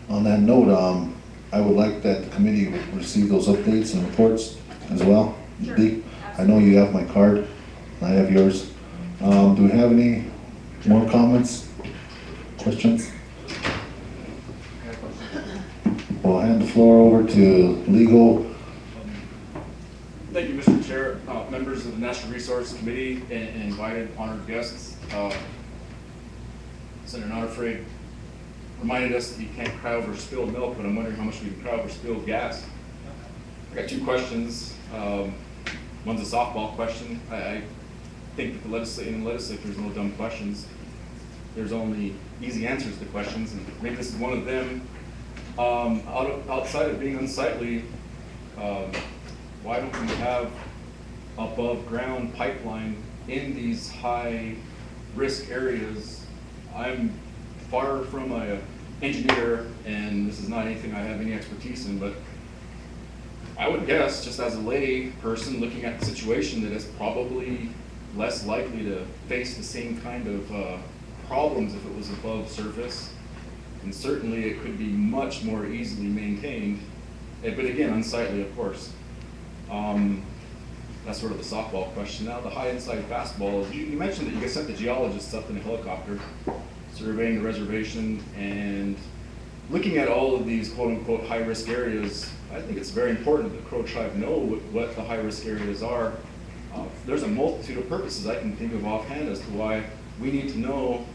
On that note, I would like that the committee would receive those updates and reports as well. Sure. Dee, I know you have my card, I have yours. Do we have any more comments, questions? We'll hand the floor over to legal. Thank you, Mr. Chair, members of the National Resource Committee, and invited honored guests. Senator Not Afraid reminded us that you can't cry over spilled milk, but I'm wondering how much we can cry over spilled gas. I got two questions. One's a softball question. I think that in the legislature there's no dumb questions. There's only easy answers to questions, and maybe this is one of them. Outside of being unsightly, why don't we have above ground pipeline in these high risk areas? I'm far from an engineer, and this is not anything I have any expertise in, but I would guess, just as a lay person looking at the situation, that it's probably less likely to face the same kind of problems if it was above surface. And certainly it could be much more easily maintained, but again, unsightly, of course. That's sort of the softball question. Now, the high inside fastball, you mentioned that you guys sent the geologists up in a helicopter, surveying the reservation and looking at all of these quote-unquote high-risk areas. I think it's very important that the Crow tribe know what the high-risk areas are. There's a multitude of purposes I can think of offhand as to why we need to know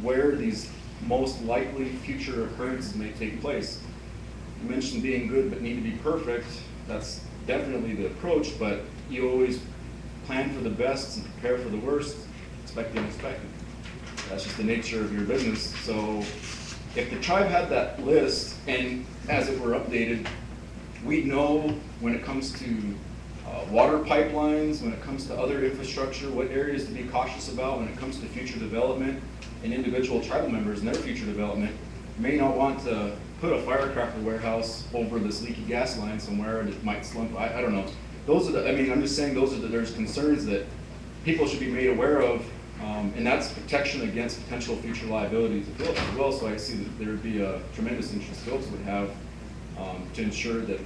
where these most likely future occurrences may take place. You mentioned being good but need to be perfect. That's definitely the approach, but you always plan for the best and prepare for the worst, expect the unexpected. That's just the nature of your business. So if the tribe had that list, and as it were updated, we'd know when it comes to water pipelines, when it comes to other infrastructure, what areas to be cautious about when it comes to future development, and individual tribal members in their future development may not want to put a firecracker warehouse over this leaky gas line somewhere and it might slump. I don't know. Those are the, I'm just saying there's concerns that people should be made aware of, and that's protection against potential future liability to Phillips as well. So I see that there would be a tremendous interest Phillips would have to ensure that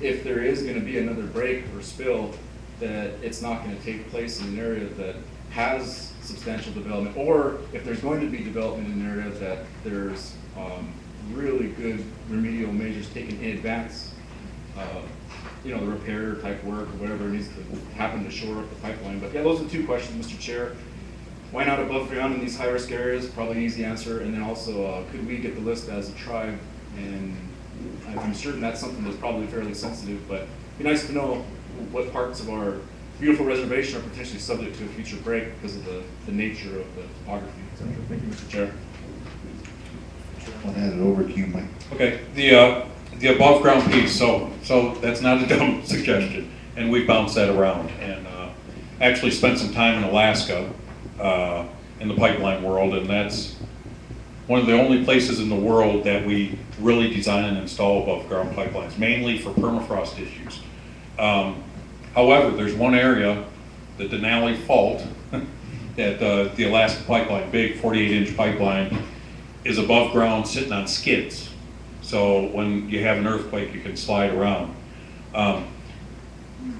if there is going to be another break or spill, that it's not going to take place in an area that has substantial development, or if there's going to be development in an area that there's really good remedial measures taken in advance, the repair type work or whatever needs to happen to shore up the pipeline. But yeah, those are the two questions, Mr. Chair. Why not above ground in these high risk areas? Probably an easy answer. And then also, could we get the list as a tribe? And I'm certain that's something that's probably fairly sensitive, but it'd be nice to know what parts of our beautiful reservation are potentially subject to a future break because of the nature of the topography, etc. Thank you, Mr. Chair. I'll hand it over to you, Mike. Okay, the above ground piece, so that's not a dumb suggestion, and we bounced that around, and actually spent some time in Alaska, in the pipeline world, and that's one of the only places in the world that we really design and install above ground pipelines, mainly for permafrost issues. However, there's one area, the Denali Fault, that the Alaska pipeline, big 48-inch pipeline, is above ground sitting on skids. So when you have an earthquake, you can slide around.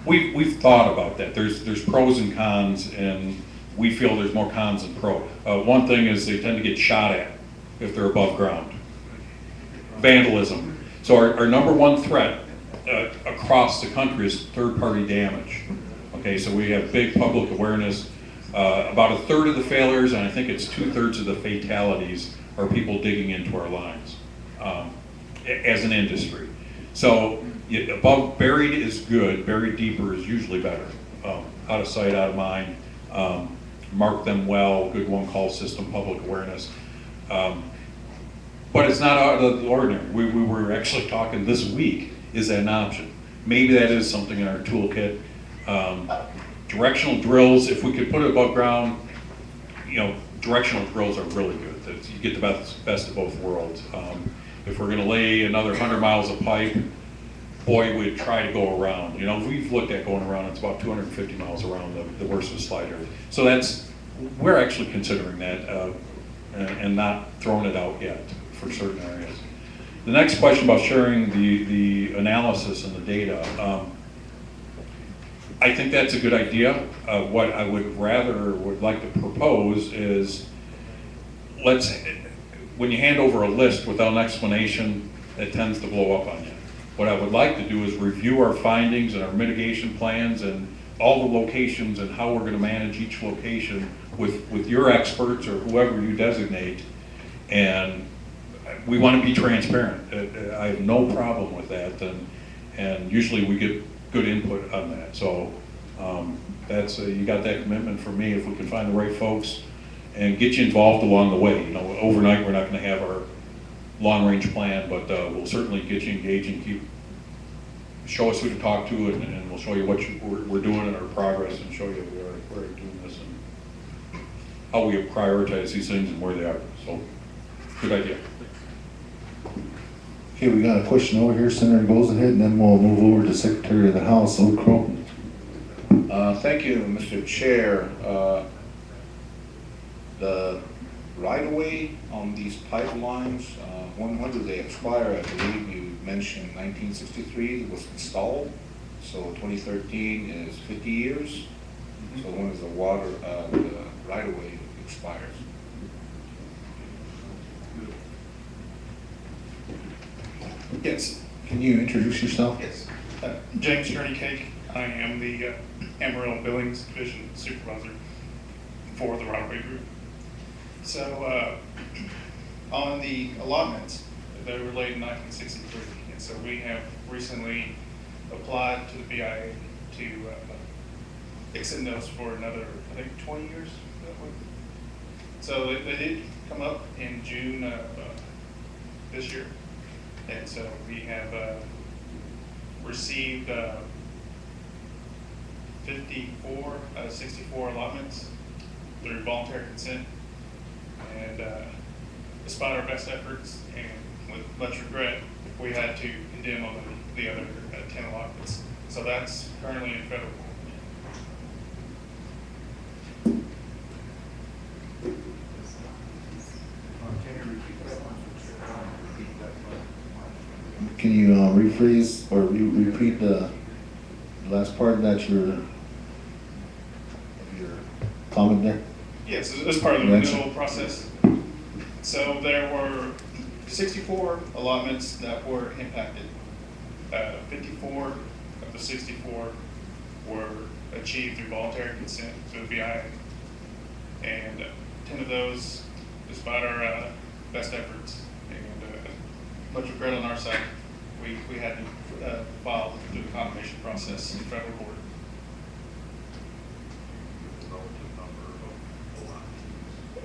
We've thought about that. There's pros and cons, and we feel there's more cons than pro. One thing is they tend to get shot at if they're above ground. Vandalism. So our number one threat across the country is third-party damage. Okay, so we have big public awareness. About a third of the failures, and I think it's 2/3 of the fatalities, are people digging into our lines as an industry. So above buried is good, buried deeper is usually better. Out of sight, out of mind. Mark them well, good one-call system, public awareness. But it's not out of the ordinary. We were actually talking this week, is that an option? Maybe that is something in our toolkit. Directional drills, if we could put it above ground, directional drills are really good. You get the best of both worlds. If we're gonna lay another 100 miles of pipe, boy, we'd try to go around. We've looked at going around, it's about 250 miles around the worst of the slide area. So we're actually considering that and not throwing it out yet for certain areas. The next question about sharing the analysis and the data. I think that's a good idea. What I would like to propose is, when you hand over a list without an explanation, it tends to blow up on you. What I would like to do is review our findings and our mitigation plans and all the locations and how we're going to manage each location with your experts or whoever you designate. And we want to be transparent. I have no problem with that, and usually we get good input on that. So that's you got that commitment from me. If we can find the right folks and get you involved along the way. Overnight we're not going to have our long-range plan, but we'll certainly get you engaged and show us who to talk to, and we'll show you what we're doing in our progress, and show you where we're doing this and how we prioritize these things and where they are. So, good idea. Okay, we got a question over here, Senator goes ahead, and then we'll move over to Secretary of the House, Oak Crow. Thank you, Mr. Chair. The right-of-way on these pipelines, when do they expire? I believe you mentioned 1963 was installed, so 2013 is 50 years. So when does the right-of-way expires? Yes. Can you introduce yourself? Yes. James Journey Cake. I am the Amarillo Billings Division Supervisor for the right-of-way group. So on the allotments, they were laid in 1963, and so we have recently applied to the BIA to extend those for another, I think, 20 years. So they did come up in June of this year, and so we have received 54 out of 64 allotments through voluntary consent. And despite our best efforts and with much regret, we had to condemn on the other 10 allotments. So that's currently in federal court. Can you rephrase or repeat the last part of your comment there? Yes, as part of the renewal process. So there were 64 allotments that were impacted. 54 of the 64 were achieved through voluntary consent to the BIA. And 10 of those, despite our best efforts and much regret on our side, we had to file through the condemnation process in federal court.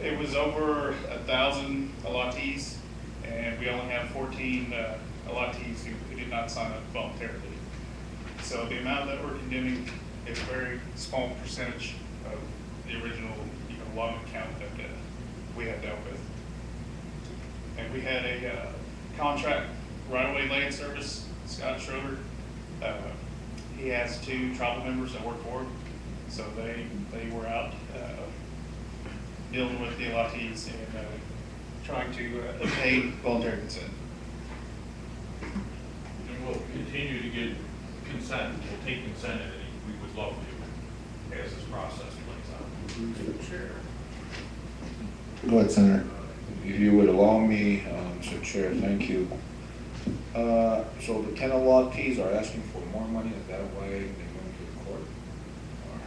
It was over 1,000 allottees, and we only have 14 allottees who did not sign up voluntarily. So the amount that we're condemning is a very small percentage of the original allotment count that we had dealt with. And we had a contract right-of-way land service, Scott Schroeder. He has 2 tribal members that work for him, so they were out dealing with the allottees and trying to obtain voluntary consent. And we'll continue to get consent, we'll take consent, and we would love to, as this process plays out. Chair. Go ahead, Senator. If you would allow me, Mr. Chair, thank you. So the 10 allottees are asking for more money, is that why they went to the court?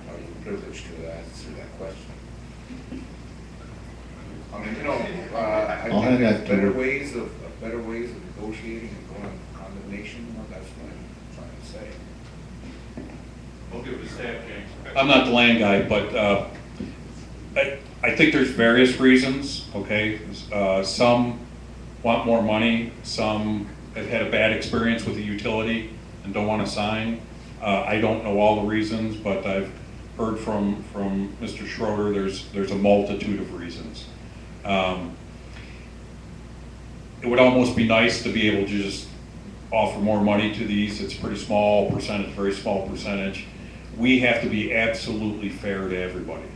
Or are you privileged to answer that question? I mean, I I'll hand think that there's to- better ways of negotiating and going on condemnation, that's what I'm trying to say. We'll give it a stab, James. I'm not the land guy, but I think there's various reasons, okay? Some want more money, some have had a bad experience with the utility and don't want to sign. I don't know all the reasons, but I've heard from Mr. Schroeder, there's a multitude of reasons. It would almost be nice to be able to just offer more money to these. It's a pretty small percentage, very small percentage. We have to be absolutely fair to everybody.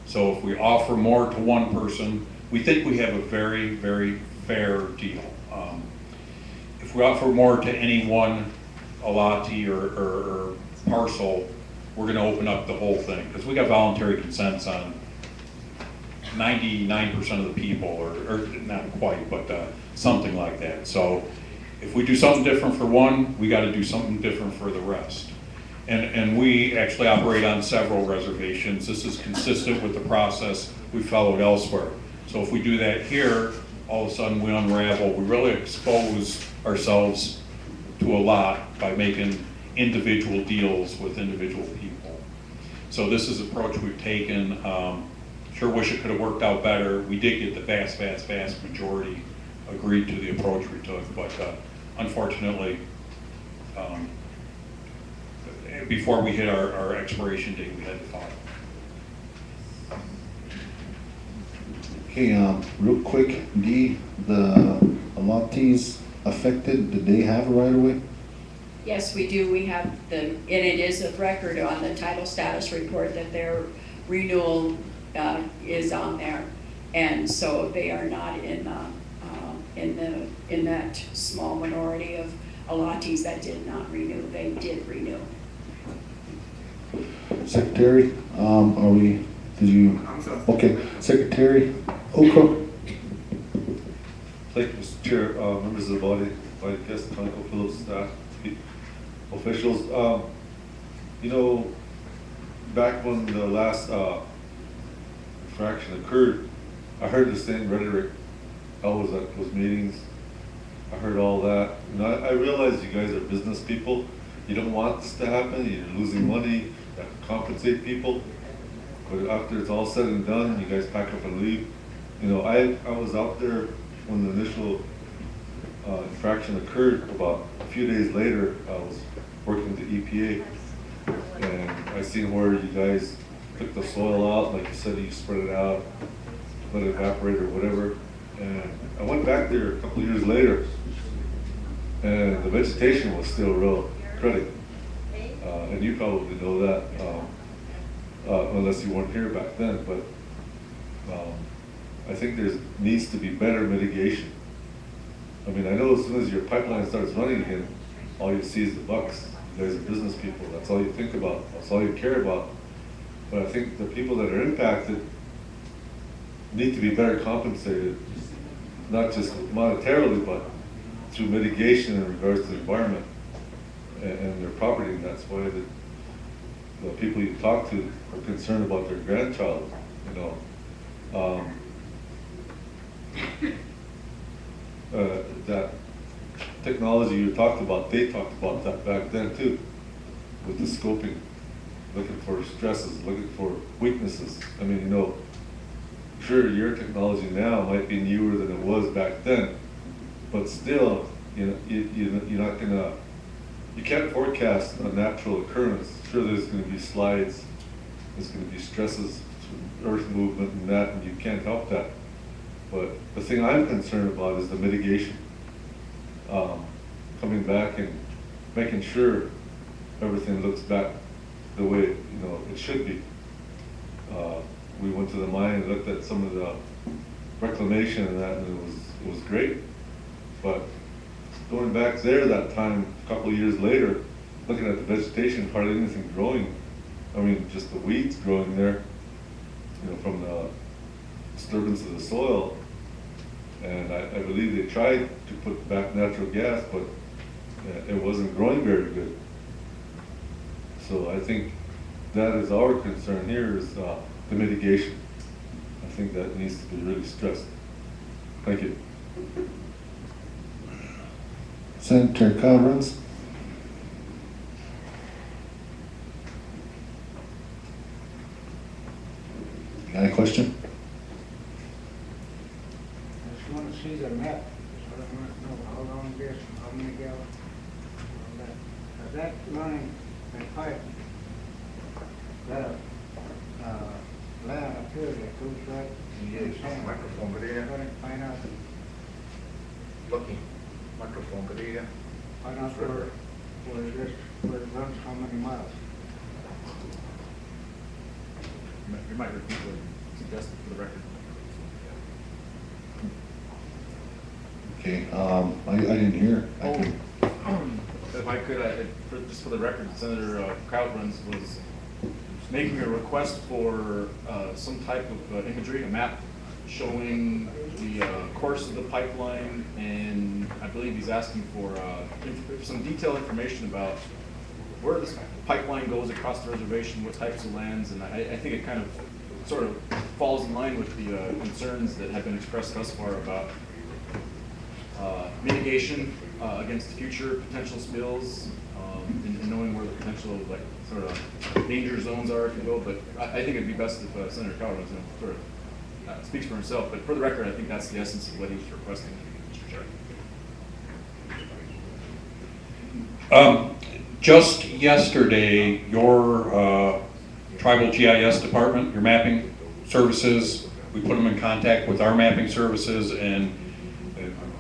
So if we offer more to one person, we think we have a very, very fair deal. If we offer more to any one allottee or parcel, we're going to open up the whole thing, because we got voluntary consents on 99% of the people, or not quite, but something like that. So if we do something different for one, we got to do something different for the rest. And we actually operate on several reservations. This is consistent with the process we followed elsewhere. So if we do that here, all of a sudden we unravel. We really expose ourselves to a lot by making individual deals with individual people. So this is the approach we've taken. Sure wish it could have worked out better. We did get the vast majority agreed to the approach we took, but unfortunately, before we hit our expiration date, we had to file. Okay, real quick, D, the allottees affected, did they have a right of way? Yes, we do. We have and it is of record on the title status report that their renewal is on there. And so they are not in that small minority of allottees that did not renew. They did renew. Secretary, okay, Secretary Okra. Thank you, Mr. Chair, members of the body, my guest, ConocoPhillips staff, officials. Back when the last infraction occurred, I heard the same rhetoric. I was at those meetings. I heard all that. I realize you guys are business people. You don't want this to happen. You're losing money. You have to compensate people. But after it's all said and done, you guys pack up and leave. I was out there when the initial infraction occurred. About a few days later, I was working with the EPA, and I seen where you guys took the soil out, like you said, you spread it out, let it evaporate or whatever. And I went back there a couple of years later, and the vegetation was still real cruddy. And you probably know that, unless you weren't here back then. But I think there needs to be better mitigation. I mean, I know as soon as your pipeline starts running again, all you see is the bucks. You guys are business people. That's all you think about. That's all you care about. But I think the people that are impacted need to be better compensated, not just monetarily, but through mitigation in regards to the environment and their property. And that's why the people you talk to are concerned about their grandchild. That technology you talked about, they talked about that back then too, with the scoping, looking for stresses, looking for weaknesses. I mean, sure, your technology now might be newer than it was back then, but still, you know, you're not gonna, you can't forecast a natural occurrence. Sure, there's gonna be slides, there's gonna be stresses, earth movement and that, and you can't help that. But the thing I'm concerned about is the mitigation. Coming back and making sure everything looks back the way, you know, it should be. We went to the mine and looked at some of the reclamation and that, and it was great. But going back there that time, a couple of years later, looking at the vegetation, hardly anything growing. I mean, just the weeds growing there, you know, from the disturbance of the soil. And I believe they tried to put back natural gas, but it wasn't growing very good. So I think that is our concern here, is the mitigation. I think that needs to be really stressed. Thank you. Senator Calverns. Got a question? I just want to see the map, so I want to know how long this, how many gallons, all that. Is that line, that pipe, that, land up here that goes right? Yes, microphone video. Find out, Looking, microphone video. find out where it runs how many miles. You might repeat what you suggested for the record. Okay, I didn't hear. If I could, just for the record, Senator Calverns was making a request for some type of imagery, a map showing the course of the pipeline, and I believe he's asking for some detailed information about where this pipeline goes across the reservation, what types of lands, and I think it kind of sort of falls in line with the concerns that have been expressed thus far about mitigation against future potential spills, and knowing where the potential, like, sort of danger zones are, if you will. But I think it'd be best if Senator Calverns sort of speaks for himself. But for the record, I think that's the essence of what he's requesting, Mr. Chair. Just yesterday, your tribal GIS department, your mapping services, we put them in contact with our mapping services, and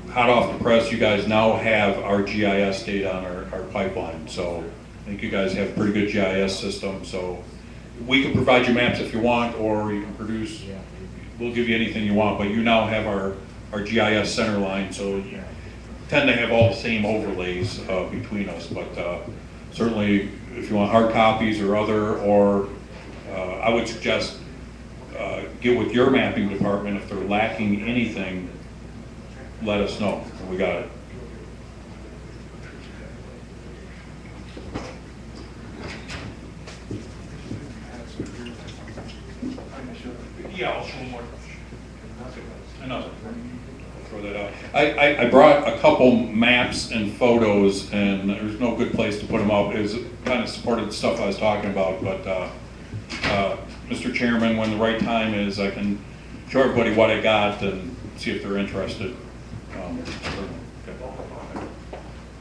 hot off the press, you guys now have our GIS data on our pipeline. So I think you guys have a pretty good GIS system. So we can provide you maps if you want, or you can produce, we'll give you anything you want, but you now have our GIS center line, so you tend to have all the same overlays between us. But certainly, if you want hard copies or other, or I would suggest get with your mapping department. If they're lacking anything, let us know. We got it. Yeah, I'll show more. Another. Throw that out. I brought a couple maps and photos, and there's no good place to put them up. It was kind of supported the stuff I was talking about, but Mr. Chairman, when the right time is, I can show everybody what I got and see if they're interested.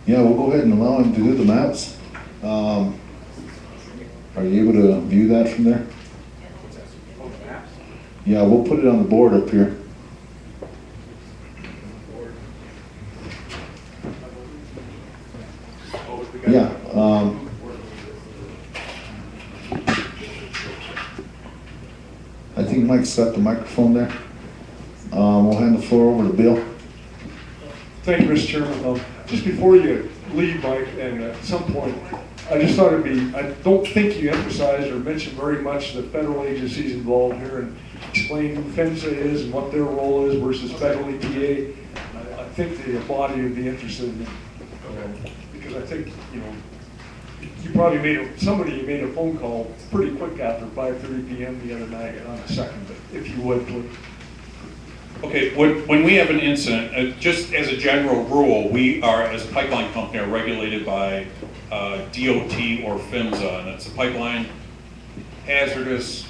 Yeah, we'll go ahead and allow him to do the maps. Are you able to view that from there? Yeah, we'll put it on the board up here. Yeah. I think Mike's got the microphone there. We'll hand the floor over to Bill. Thank you, Mr. Chairman. Just before you leave, Mike, and at some point, I just thought it'd be, I don't think you emphasized or mentioned very much the federal agencies involved here, and explain who PHMSA is and what their role is versus federal EPA. I think the body would be interested in it, because I think, you know, you probably somebody made a phone call pretty quick after 5:30 p.m. the other night on the 2nd, but if you would, please. Okay, when we have an incident, just as a general rule, we are, as a pipeline company, are regulated by DOT or PHMSA, and it's a pipeline hazardous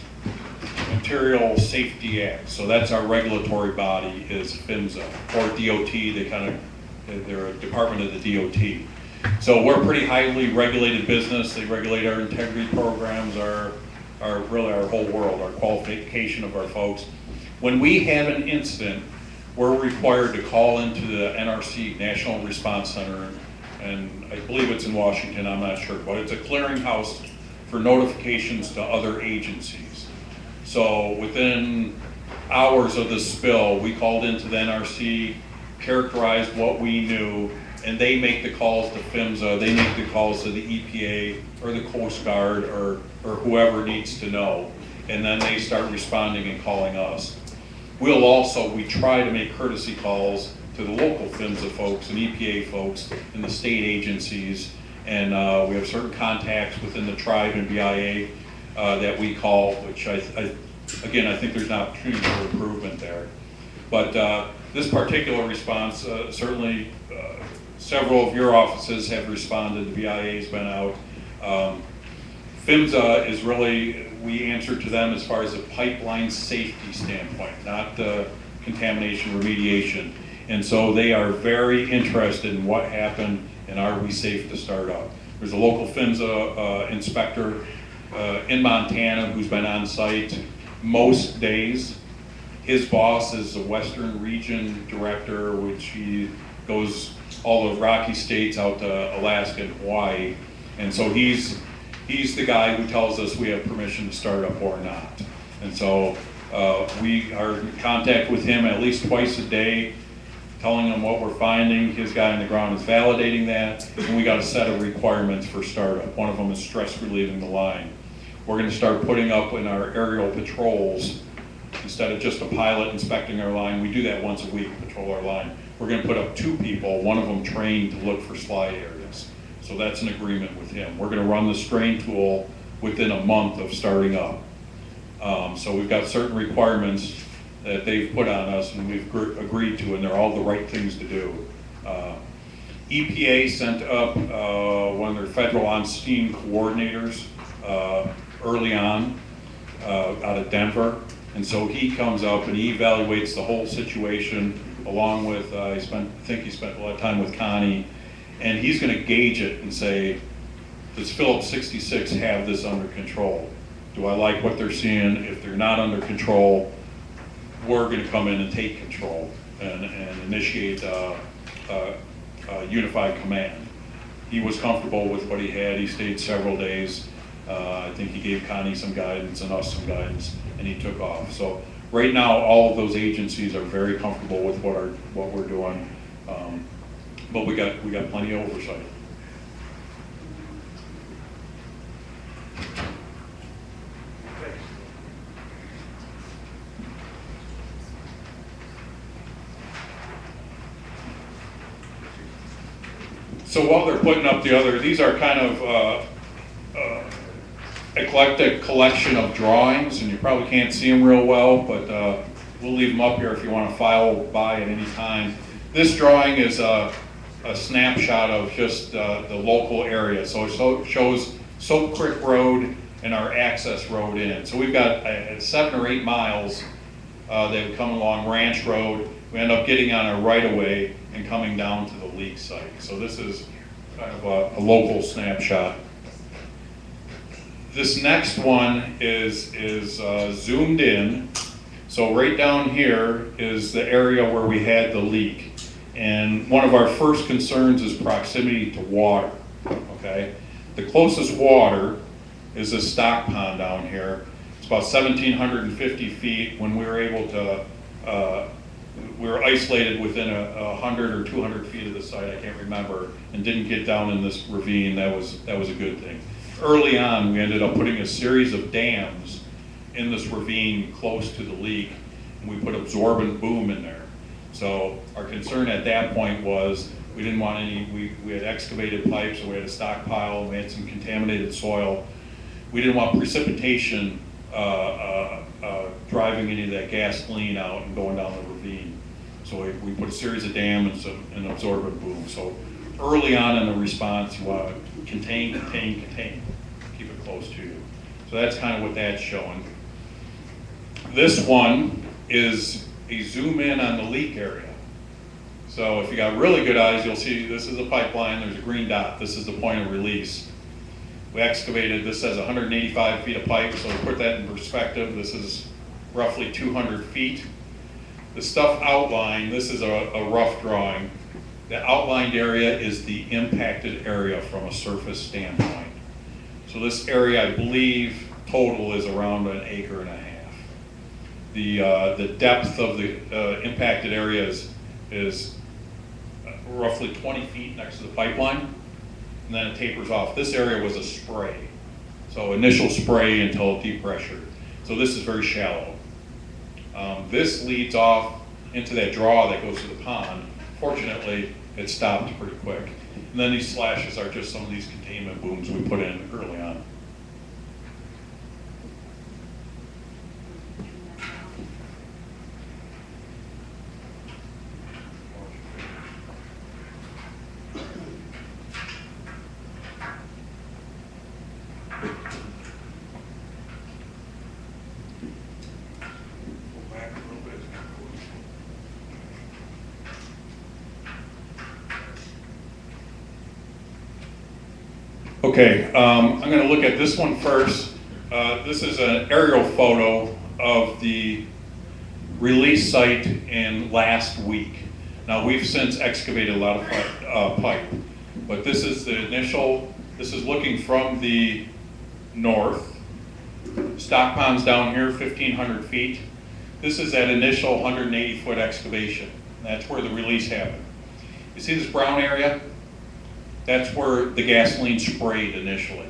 Material Safety Act. So that's our regulatory body is PHMSA, or DOT. They're a department of the DOT. So we're a pretty highly regulated business. They regulate our integrity programs, really our whole world, our qualification of our folks. When we have an incident, we're required to call into the NRC, National Response Center, and I believe it's in Washington, I'm not sure, but it's a clearinghouse for notifications to other agencies. So within hours of the spill, we called into the NRC, characterized what we knew, and they make the calls to PHMSA, they make the calls to the EPA or the Coast Guard or whoever needs to know, and then they start responding and calling us. We try to make courtesy calls to the local PHMSA folks and EPA folks and the state agencies, and we have certain contacts within the tribe and BIA that we call, which again, I think there's an opportunity for improvement there. But this particular response, certainly several of your offices have responded, the BIA's been out. PHMSA is really, we answer to them as far as a pipeline safety standpoint, not the contamination remediation. And so they are very interested in what happened and are we safe to start up. There's a local PHMSA inspector in Montana who's been on site most days. His boss is the Western Region Director, which he goes all the Rocky States out to Alaska and Hawaii. And so he's the guy who tells us we have permission to start up or not. And so we are in contact with him at least twice a day, telling him what we're finding. His guy on the ground is validating that, and we got a set of requirements for startup. One of them is stress relieving the line. We're going to start putting up in our aerial patrols, instead of just a pilot inspecting our line, we do that once a week, patrol our line. We're going to put up 2 people, one of them trained to look for slide areas. So that's an agreement with him. We're going to run the strain tool within a month of starting up. So we've got certain requirements that they've put on us and we've agreed to, and they're all the right things to do. EPA sent up one of their federal on-steam coordinators early on out of Denver. And so he comes up and he evaluates the whole situation along with, I think he spent a lot of time with Connie, and he's going to gauge it and say, does Phillips 66 have this under control? Do I like what they're seeing? If they're not under control, we're going to come in and take control and initiate a unified command. He was comfortable with what he had. He stayed several days. I think he gave Connie some guidance and us some guidance, and he took off. So right now, all of those agencies are very comfortable with what we're doing, but we got plenty of oversight. So while they're putting up these are kind of eclectic collection of drawings, and you probably can't see them real well, but we'll leave them up here if you want to file by at any time. This drawing is a snapshot of just the local area. So it shows Soap Creek Road and our access road in. So we've got 7 or 8 miles that come along Ranch Road. We end up getting on a right-of-way and coming down to the leak site. So this is kind of a local snapshot. This next one is zoomed in. So right down here is the area where we had the leak. And one of our first concerns is proximity to water, okay? The closest water is a stock pond down here. It's about 1,750 feet. When we were able to, we were isolated within 100 or 200 feet of the site, I can't remember, and didn't get down in this ravine. That was a good thing. Early on, we ended up putting a series of dams in this ravine close to the leak, and we put absorbent boom in there. So our concern at that point was we didn't want any, we had excavated pipes, so we had a stockpile, and we had some contaminated soil. We didn't want precipitation driving any of that gasoline out and going down the ravine. So we put a series of dams and absorbent boom. So early on in the response, you want to contain, keep it close to you. So that's kind of what that's showing. This one is a zoom in on the leak area. So if you got really good eyes, you'll see this is a pipeline, there's a green dot, this is the point of release. We excavated, this has 185 feet of pipe, so to put that in perspective, this is roughly 200 feet. The stuff outlined, this is a rough drawing. The outlined area is the impacted area from a surface standpoint. So this area, I believe, total is around 1.5 acres. The depth of the impacted area is roughly 20 feet next to the pipeline, and then it tapers off. This area was a spray, so initial spray until deep pressure. So this is very shallow. This leads off into that draw that goes to the pond. Fortunately, it stopped pretty quick. And then these slashes are just some of these containment booms we put in early on. Okay, I'm going to look at this one first. This is an aerial photo of the release site in last week. Now we've since excavated a lot of pipe, but this is the initial, this is looking from the north. Stock pond's down here, 1,500 feet. This is that initial 180-foot excavation. That's where the release happened. You see this brown area? That's where the gasoline sprayed initially.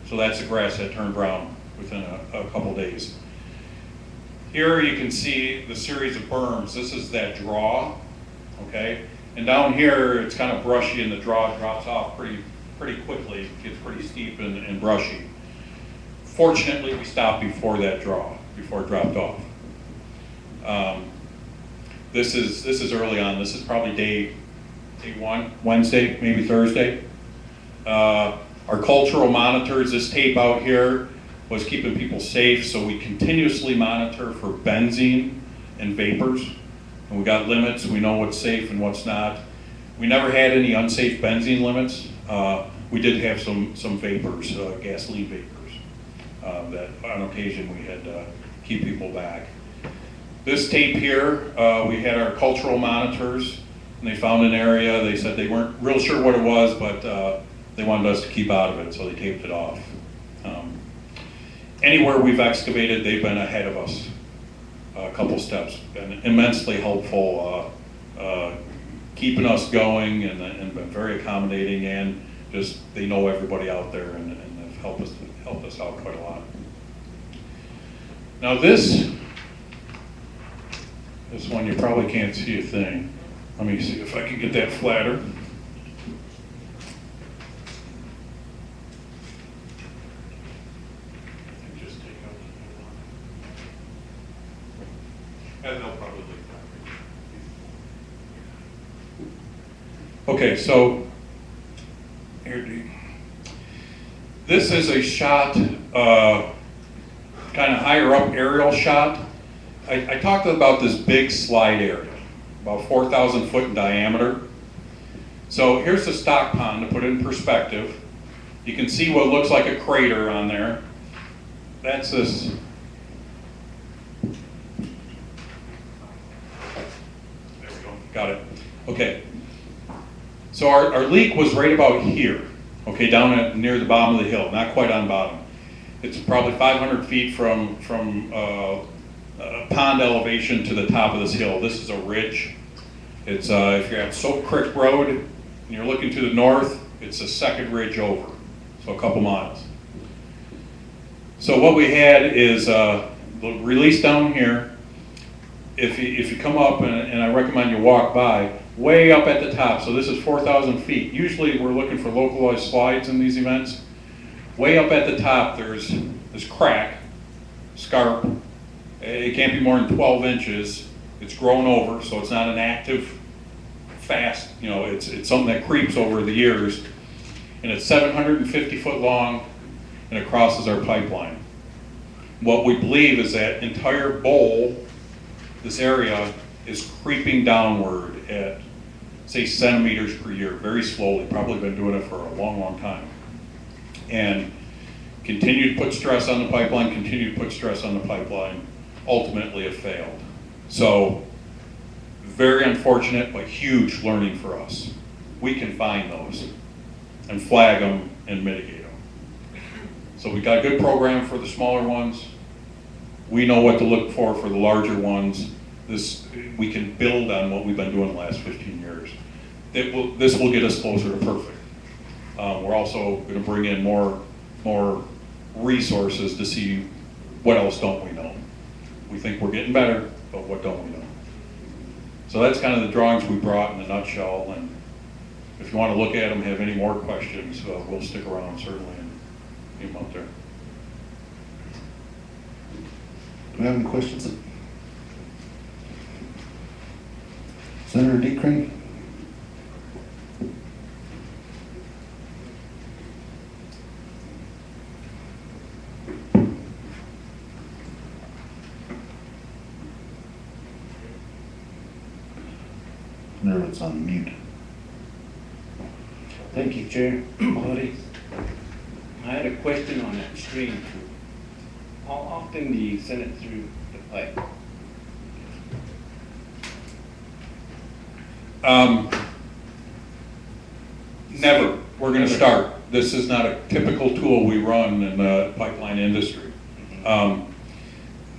So that's the grass that turned brown within a couple days. Here you can see the series of berms. This is that draw, okay? And down here it's kind of brushy and the draw drops off pretty quickly. It gets pretty steep and brushy. Fortunately, we stopped before that draw, before it dropped off. This is early on. This is probably day one, Wednesday, maybe Thursday. Our cultural monitors, this tape out here was keeping people safe, so we continuously monitor for benzene and vapors. And we got limits, we know what's safe and what's not. We never had any unsafe benzene limits. We did have some vapors, gasoline vapors, that on occasion we had to keep people back. This tape here, we had our cultural monitors, and they found an area. They said they weren't real sure what it was, but they wanted us to keep out of it, so they taped it off. Anywhere we've excavated, they've been ahead of us a couple steps. Been immensely helpful, keeping us going, and been very accommodating, and just they know everybody out there, and have helped us out quite a lot. Now this one you probably can't see a thing. Let me see if I can get that flatter. Just take out the and they'll probably leave that. Okay, so here, this is a shot, kind of higher up aerial shot. I talked about this big slide area, about 4,000 foot in diameter. So here's the stock pond to put it in perspective. You can see what looks like a crater on there. That's this. There we go, got it. Okay. So our leak was right about here, okay, down near the bottom of the hill, not quite on bottom. It's probably 500 feet from pond elevation to the top of this hill. This is a ridge. It's if you're at Soap Creek Road and you're looking to the north, it's a second ridge over, so a couple miles. So what we had is the release down here. If you come up, and I recommend you walk by, way up at the top, so this is 4,000 feet. Usually we're looking for localized slides in these events. Way up at the top there's this crack, scarp. It can't be more than 12 inches. It's grown over, so it's not an active, fast, you know, it's something that creeps over the years. And it's 750 foot long, and it crosses our pipeline. what we believe is that entire bowl, this area, is creeping downward at, say, centimeters per year, very slowly, probably been doing it for a long, long time. And continue to put stress on the pipeline, continue to put stress on the pipeline, ultimately it failed. So, very unfortunate, but huge learning for us. We can find those and flag them and mitigate them. So we got a good program for the smaller ones. We know what to look for the larger ones. We can build on what we've been doing the last 15 years. This will get us closer to perfect. We're also going to bring in more resources to see what else don't we know. We think we're getting better, but what don't we know? So that's kind of the drawings we brought in a nutshell. And if you want to look at them, have any more questions, we'll stick around certainly and get them up there. Do we have any questions? Senator D. Crane? No, it's on mute. Thank you, Chair. Buddy, I had a question on that stream. How often do you send it through the pipe? Never. We're going to start. This is not a typical tool we run in the pipeline industry.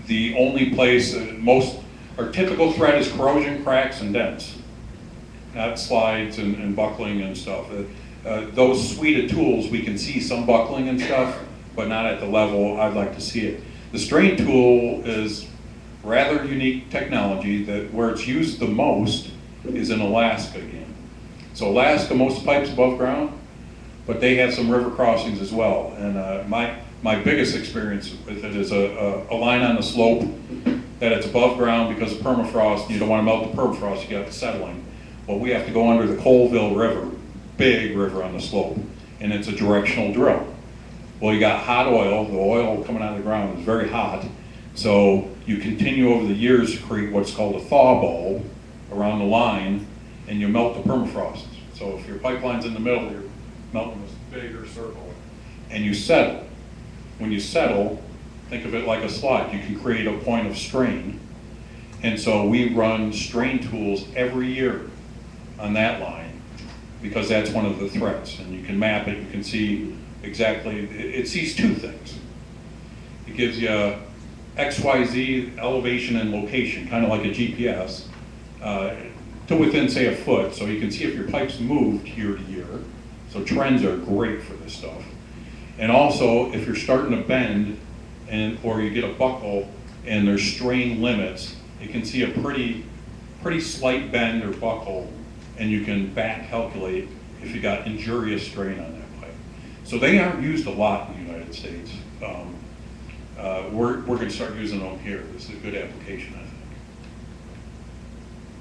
The only place, our typical threat is corrosion, cracks, and dents, not slides and buckling and stuff. Those suite of tools, we can see some buckling and stuff, but not at the level I'd like to see it. The strain tool is rather unique technology that where it's used the most is in Alaska again. So Alaska, most pipes above ground, but they have some river crossings as well. And my biggest experience with it is a line on the slope that it's above ground because of permafrost. You don't want to melt the permafrost, you got the settling. Well, we have to go under the Colville River, big river on the slope, and it's a directional drill. Well, you got hot oil, the oil coming out of the ground is very hot, so you continue over the years to create what's called a thaw bulb around the line, and you melt the permafrost. So if your pipeline's in the middle, you're melting this bigger circle, and you settle. When you settle, think of it like a slide. You can create a point of strain, and so we run strain tools every year on that line because that's one of the threats, and you can map it. You can see exactly, it sees two things. It gives you XYZ elevation and location, kind of like a GPS, to within, say, a foot, so you can see if your pipes moved year to year. So trends are great for this stuff. And also, if you're starting to bend, or you get a buckle and there's strain limits, you can see a pretty slight bend or buckle, and you can back calculate if you got injurious strain on that pipe. So they aren't used a lot in the United States. We're going to start using them here. This is a good application, I think.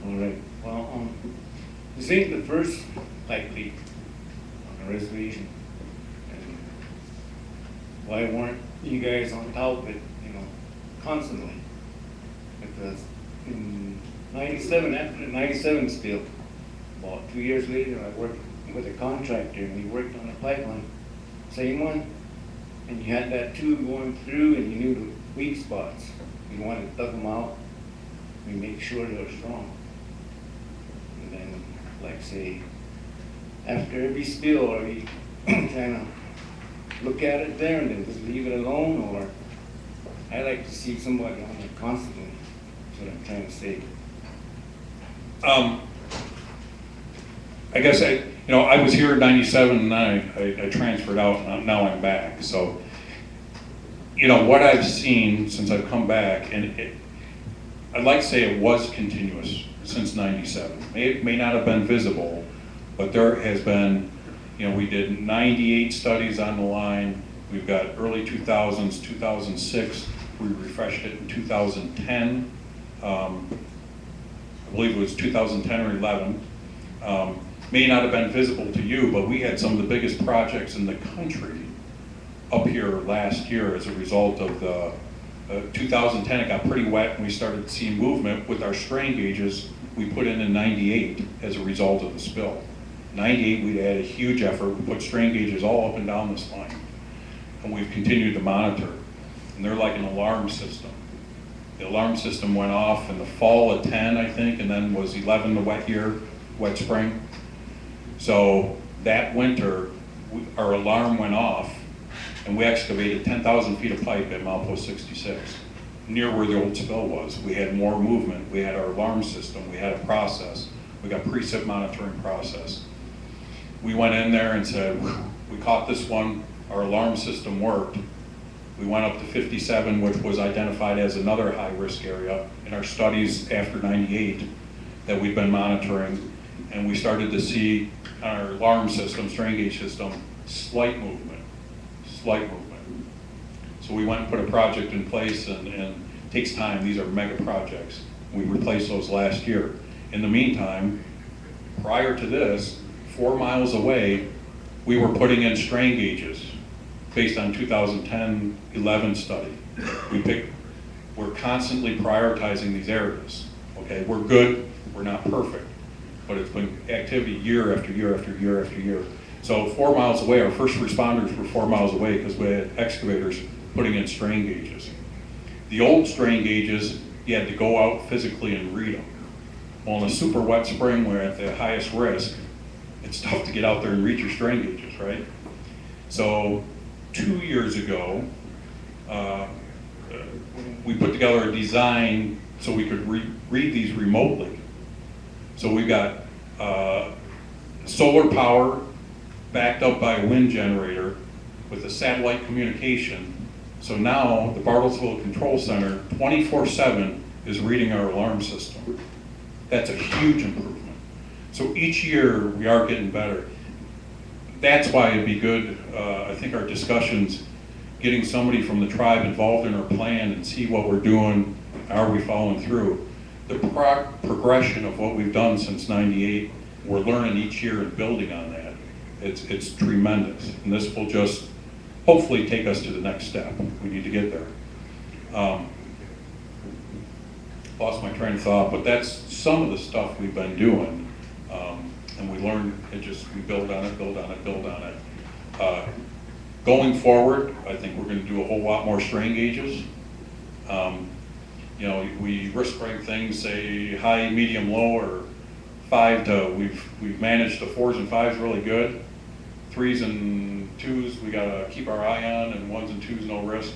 All right. Well, this ain't the first pipe leak on a reservation. And why weren't you guys on top of it, constantly? Because in 97, after the 97 spill, about 2 years later, I worked with a contractor and we worked on a pipeline, same one, and you had that tube going through and you knew the weak spots. You wanted to dug them out and make sure they were strong. And then, like say, after every spill, are we kind of look at it there and then just leave it alone, or I like to see somebody on it constantly. That's what I'm trying to say. I guess I was here in '97 and I transferred out, and now I'm back. So, what I've seen since I've come back, and I'd like to say it was continuous since '97. It may not have been visible, but there has been, we did 98 studies on the line. We've got early 2000s, 2006. We refreshed it in 2010. I believe it was 2010 or 11. May not have been visible to you, but we had some of the biggest projects in the country up here last year as a result of the 2010, it got pretty wet and we started seeing movement with our strain gauges we put in 98 as a result of the spill. 98, we had a huge effort. We put strain gauges all up and down this line. And we've continued to monitor. And they're like an alarm system. The alarm system went off in the fall of 10, I think, and then was 11 the wet year, wet spring. So that winter, our alarm went off, and we excavated 10,000 feet of pipe at Milepost 66, near where the old spill was. We had more movement. We had our alarm system. We had a process. We got precip monitoring process. We went in there and said, we caught this one. Our alarm system worked. We went up to 57, which was identified as another high-risk area in our studies after 98 that we've been monitoring. And we started to see on our alarm system, strain gauge system, slight movement. So we went and put a project in place, and it takes time. These are mega projects. We replaced those last year. In the meantime, prior to this, 4 miles away, we were putting in strain gauges based on 2010-11 study. We're constantly prioritizing these areas. Okay, we're good, we're not perfect, but it's been activity year after year after year after year. So 4 miles away, our first responders were 4 miles away because we had excavators putting in strain gauges. The old strain gauges, you had to go out physically and read them. Well, in a super wet spring, we're at the highest risk. It's tough to get out there and read your strain gauges, right? So 2 years ago, we put together a design so we could read these remotely. So we've got solar power backed up by a wind generator with a satellite communication. So now the Bartlesville Control Center 24/7 is reading our alarm system. That's a huge improvement. So each year we are getting better. That's why it'd be good, I think our discussions, getting somebody from the tribe involved in our plan and see what we're doing, are we following through. The progression of what we've done since 98, we're learning each year and building on that. It's tremendous. And this will just hopefully take us to the next step. We need to get there. Lost my train of thought, but that's some of the stuff we've been doing. And we learn, we build on it, build on it, build on it. Going forward, I think we're going to do a whole lot more strain gauges. You know, we risk rank things, say high, medium, low, or 5 to, we've managed the 4s and 5s really good. 3s and 2s, we got to keep our eye on, and 1s and 2s, no risk.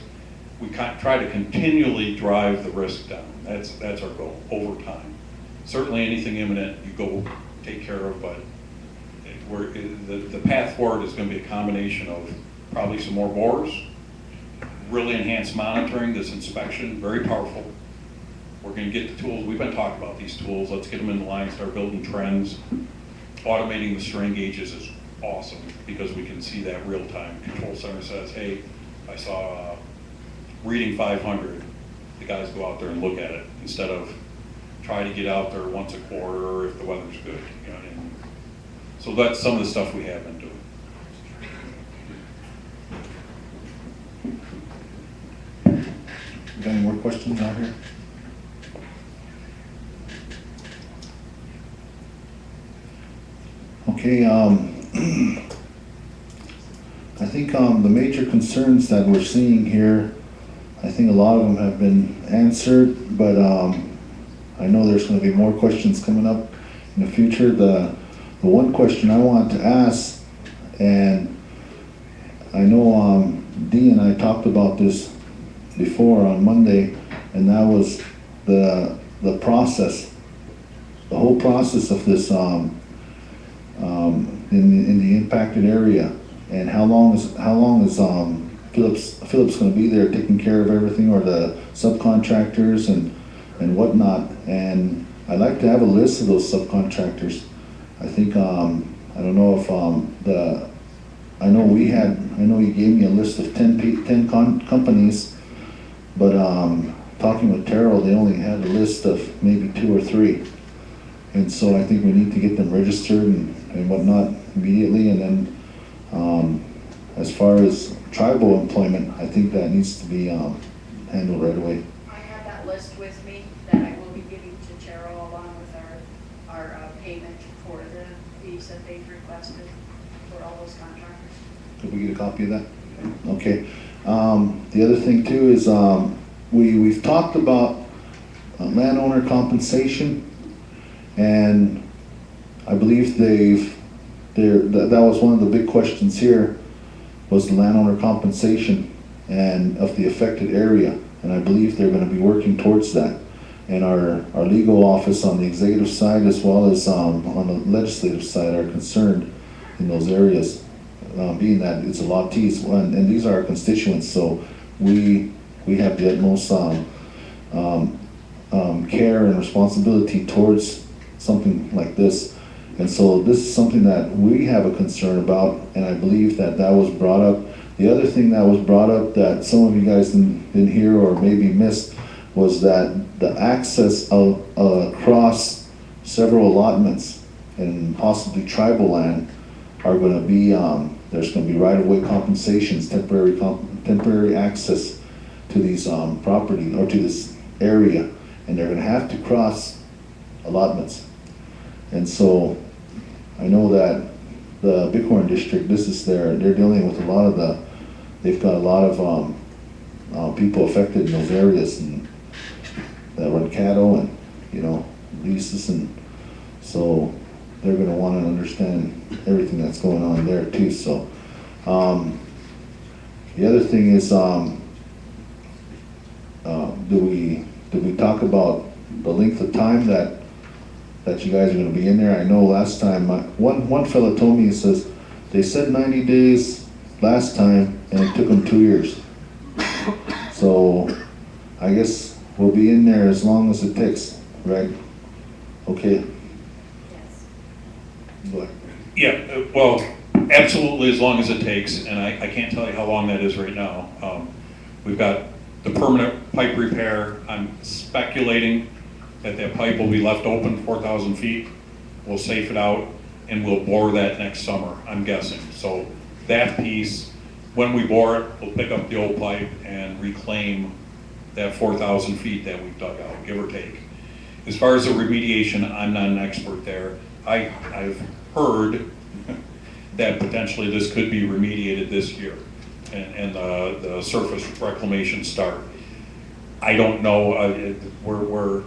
We try to continually drive the risk down. That's our goal over time. Certainly anything imminent, you go take care of, but the path forward is going to be a combination of probably some more bores, really enhanced monitoring, this inspection, very powerful. We're going to get the tools. We've been talking about these tools. Let's get them in the line, start building trends. Automating the strain gauges is awesome because we can see that real time. Control center says, hey, I saw reading 500. The guys go out there and look at it instead of try to get out there once a quarter or if the weather's good. You know what I mean? So that's some of the stuff we have been doing. Got any more questions out here? Okay, I think the major concerns that we're seeing here, I think a lot of them have been answered, but I know there's going to be more questions coming up in the future. The one question I want to ask, and I know Dee and I talked about this before on Monday, and that was the process, the whole process of this in the impacted area, and how long is Phillips going to be there taking care of everything, or the subcontractors and whatnot. And I'd like to have a list of those subcontractors. I think I don't know if I know he gave me a list of 10 companies, but talking with Terrell, they only had a list of maybe 2 or 3. And so I think we need to get them registered and whatnot immediately. And then as far as tribal employment, I think that needs to be handle right away? I have that list with me that I will be giving to Chero along with our payment for the fees that they've requested for all those contractors. Could we get a copy of that? Okay. The other thing too is, we've talked about landowner compensation, and I believe that was one of the big questions here, was the landowner compensation and of the affected area, and I believe they're gonna be working towards that. And our legal office on the executive side as well as on the legislative side are concerned in those areas, being that it's a lottees, and these are our constituents, so we have the utmost care and responsibility towards something like this. And so this is something that we have a concern about, and I believe that was brought up. The other thing that was brought up that some of you guys didn't hear or maybe missed was that the access across several allotments and possibly tribal land are going to be, there's going to be right-of-way compensations, temporary access to these property or to this area, and they're going to have to cross allotments. And so I know that the Bighorn district, they're dealing with a lot of they've got a lot of people affected in those areas and that run cattle and, leases, and so they're going to want to understand everything that's going on there too. So the other thing is, did we talk about the length of time that you guys are going to be in there? I know last time, one fella told me, he says, they said 90 days last time and it took them 2 years. So I guess we'll be in there as long as it takes, right? Okay. Yes. Go ahead. Yeah, well, absolutely as long as it takes, and I can't tell you how long that is right now. We've got the permanent pipe repair. I'm speculating that pipe will be left open 4,000 feet. We'll safe it out and we'll bore that next summer, I'm guessing. So that piece, when we bore it, we'll pick up the old pipe and reclaim that 4,000 feet that we've dug out, give or take. As far as the remediation, I'm not an expert there. I've heard that potentially this could be remediated this year and the surface reclamation start. I don't know, we're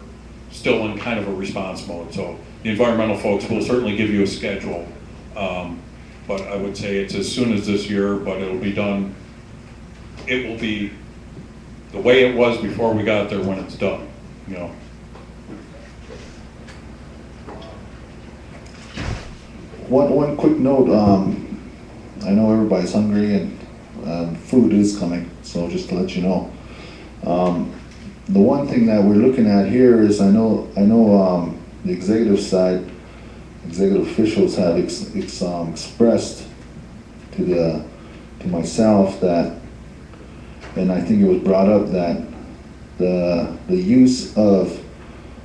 still in kind of a response mode, so the environmental folks will certainly give you a schedule, but I would say it's as soon as this year, but it'll be done, it will be the way it was before we got there when it's done, One quick note, I know everybody's hungry and food is coming, so just to let you know. The one thing that we're looking at here is I know the executive side, executive officials have expressed to myself that, and I think it was brought up that the use of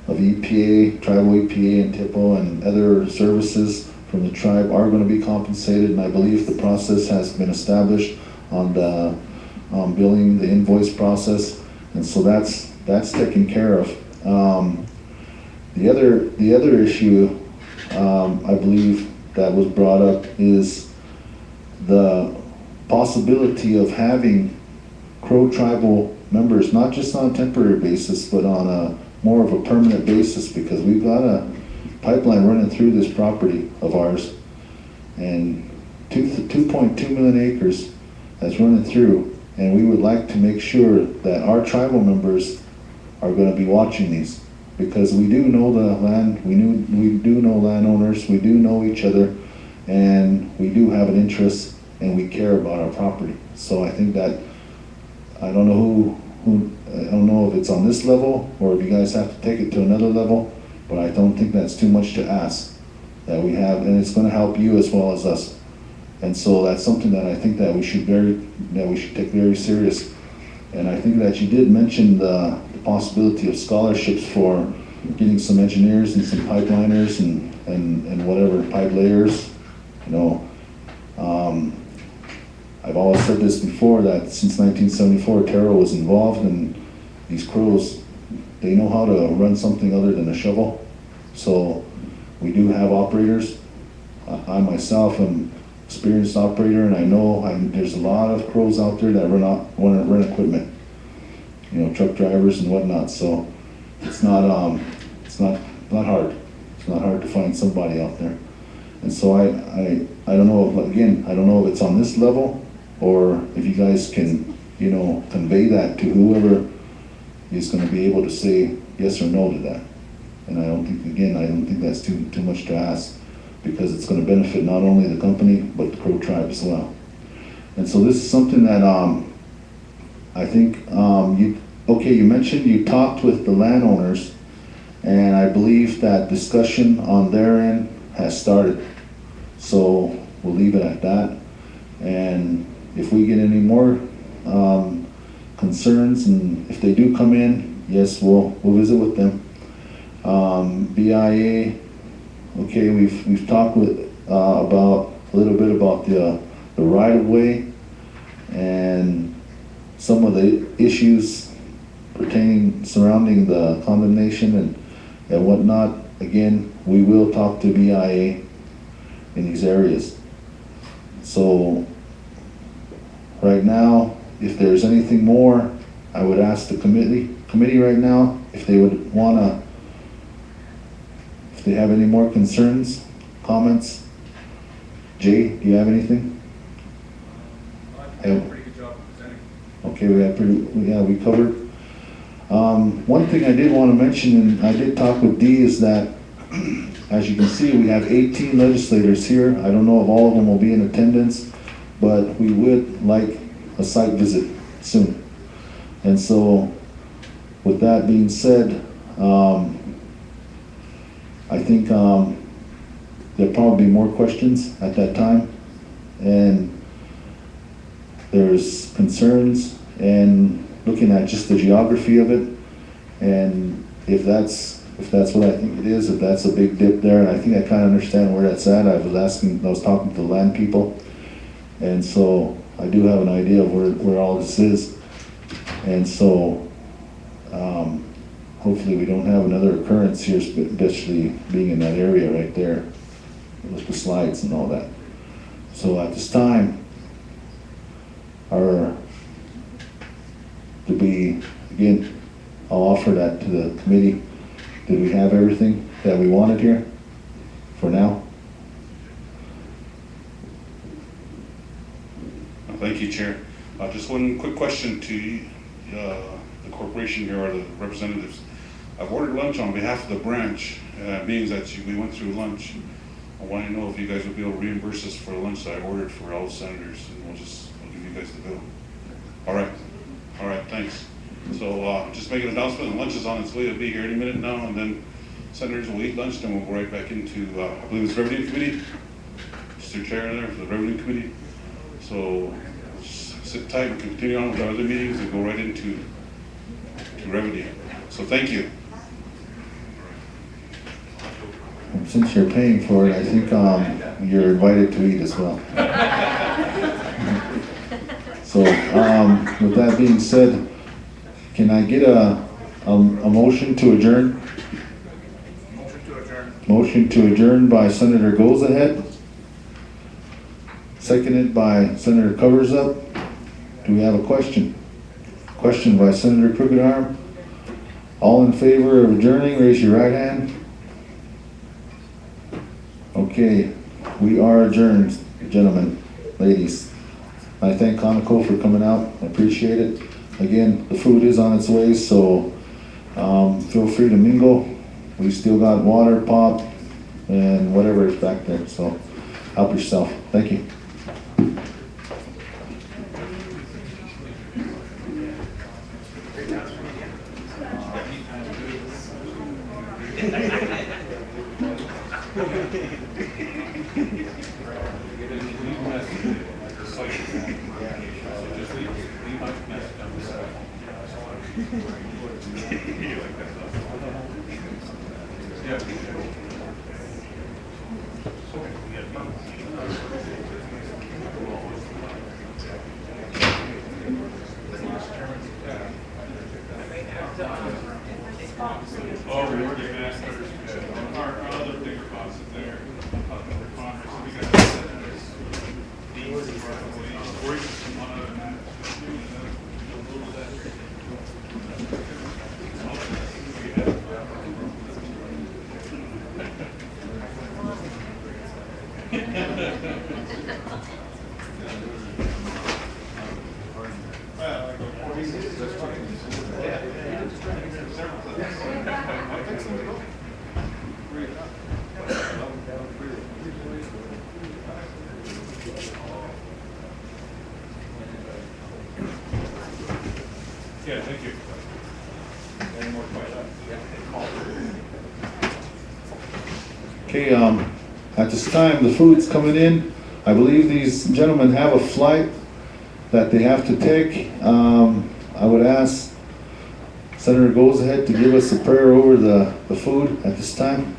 EPA, tribal EPA and TIPO and other services from the tribe are going to be compensated, and I believe the process has been established on the billing, the invoice process, and so that's taken care of. The other issue I believe that was brought up is the possibility of having Crow tribal members, not just on a temporary basis, but on a more of a permanent basis, because we've got a pipeline running through this property of ours, and 2.2 million acres that's running through, and we would like to make sure that our tribal members are going to be watching these, because we do know the land, we do know landowners, we do know each other, and we do have an interest, and we care about our property. So I think that, I don't know I don't know if it's on this level or if you guys have to take it to another level, but I don't think that's too much to ask that we have, and it's going to help you as well as us. And so that's something that I think that we should take very serious. And I think that you did mention the possibility of scholarships for getting some engineers and some pipeliners and whatever, pipe layers. I've always said this before, that since 1974, Terrell was involved, and these crews, they know how to run something other than a shovel. So we do have operators. I myself am experienced operator, and I know there's a lot of crews out there that run equipment, you know, truck drivers and whatnot. So it's not hard. It's not hard to find somebody out there. And so I don't know if, again, I don't know if it's on this level, or if you guys can, you know, convey that to whoever is going to be able to say yes or no to that. And I don't think that's too much to ask, because it's going to benefit not only the company, but the Crow tribe as well. And so this is something that I think, you mentioned you talked with the landowners, and I believe that discussion on their end has started. So we'll leave it at that. And if we get any more concerns, and if they do come in, yes, we'll visit with them. BIA, okay, we've talked with about a little bit about the right of way and some of the issues surrounding the condemnation and whatnot. Again, we will talk to BIA in these areas. So right now, if there's anything more, I would ask the committee right now if they would wanna, if they have any more concerns, comments. Jay, do you have anything? Pretty good job presenting. Okay, we covered. One thing I did want to mention, and I did talk with Dee, is that as you can see, we have 18 legislators here. I don't know if all of them will be in attendance, but we would like a site visit soon. And so with that being said, I think there'll probably be more questions at that time, and there's concerns and looking at just the geography of it, and if that's what I think it is, if that's a big dip there, and I think I kind of understand where that's at. I was talking to the land people, and so I do have an idea of where all this is, and so hopefully we don't have another occurrence here, especially being in that area right there with the slides and all that. So at this time, again, I'll offer that to the committee. Did we have everything that we wanted here for now? Thank you, Chair. Just one quick question to the corporation here, or the representatives. I've ordered lunch on behalf of the branch, being that we went through lunch. I want to know if you guys would be able to reimburse us for the lunch that I ordered for all the senators, and I'll give you guys the bill. All right, thanks. So just make an announcement, the lunch is on its way, it'll be here any minute now, and then senators will eat lunch, then we'll go right back into, I believe it's Revenue Committee. Mr. Chair there for the Revenue Committee. So sit tight, we can continue on with our other meetings and go right into Revenue. So thank you. Since you're paying for it, I think you're invited to eat as well. So with that being said, can I get a motion to adjourn? Motion to adjourn by Senator Goes Ahead. Seconded by Senator Covers Up. Do we have a question? Question by Senator Crooked Arm. All in favor of adjourning, raise your right hand. Okay, we are adjourned, gentlemen, ladies. I thank Conoco for coming out. I appreciate it. Again, the food is on its way, so feel free to mingle. We still got water, pop, and whatever is back there, so help yourself. Thank you. Yeah. Yeah, thank you. Any more questions? Okay, at this time, the food's coming in. I believe these gentlemen have a flight that they have to take. I would ask Senator Goes Ahead to give us a prayer over the food at this time.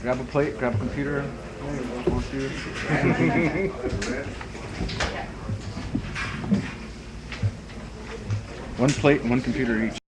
Grab a plate, grab a computer. One plate and one computer each.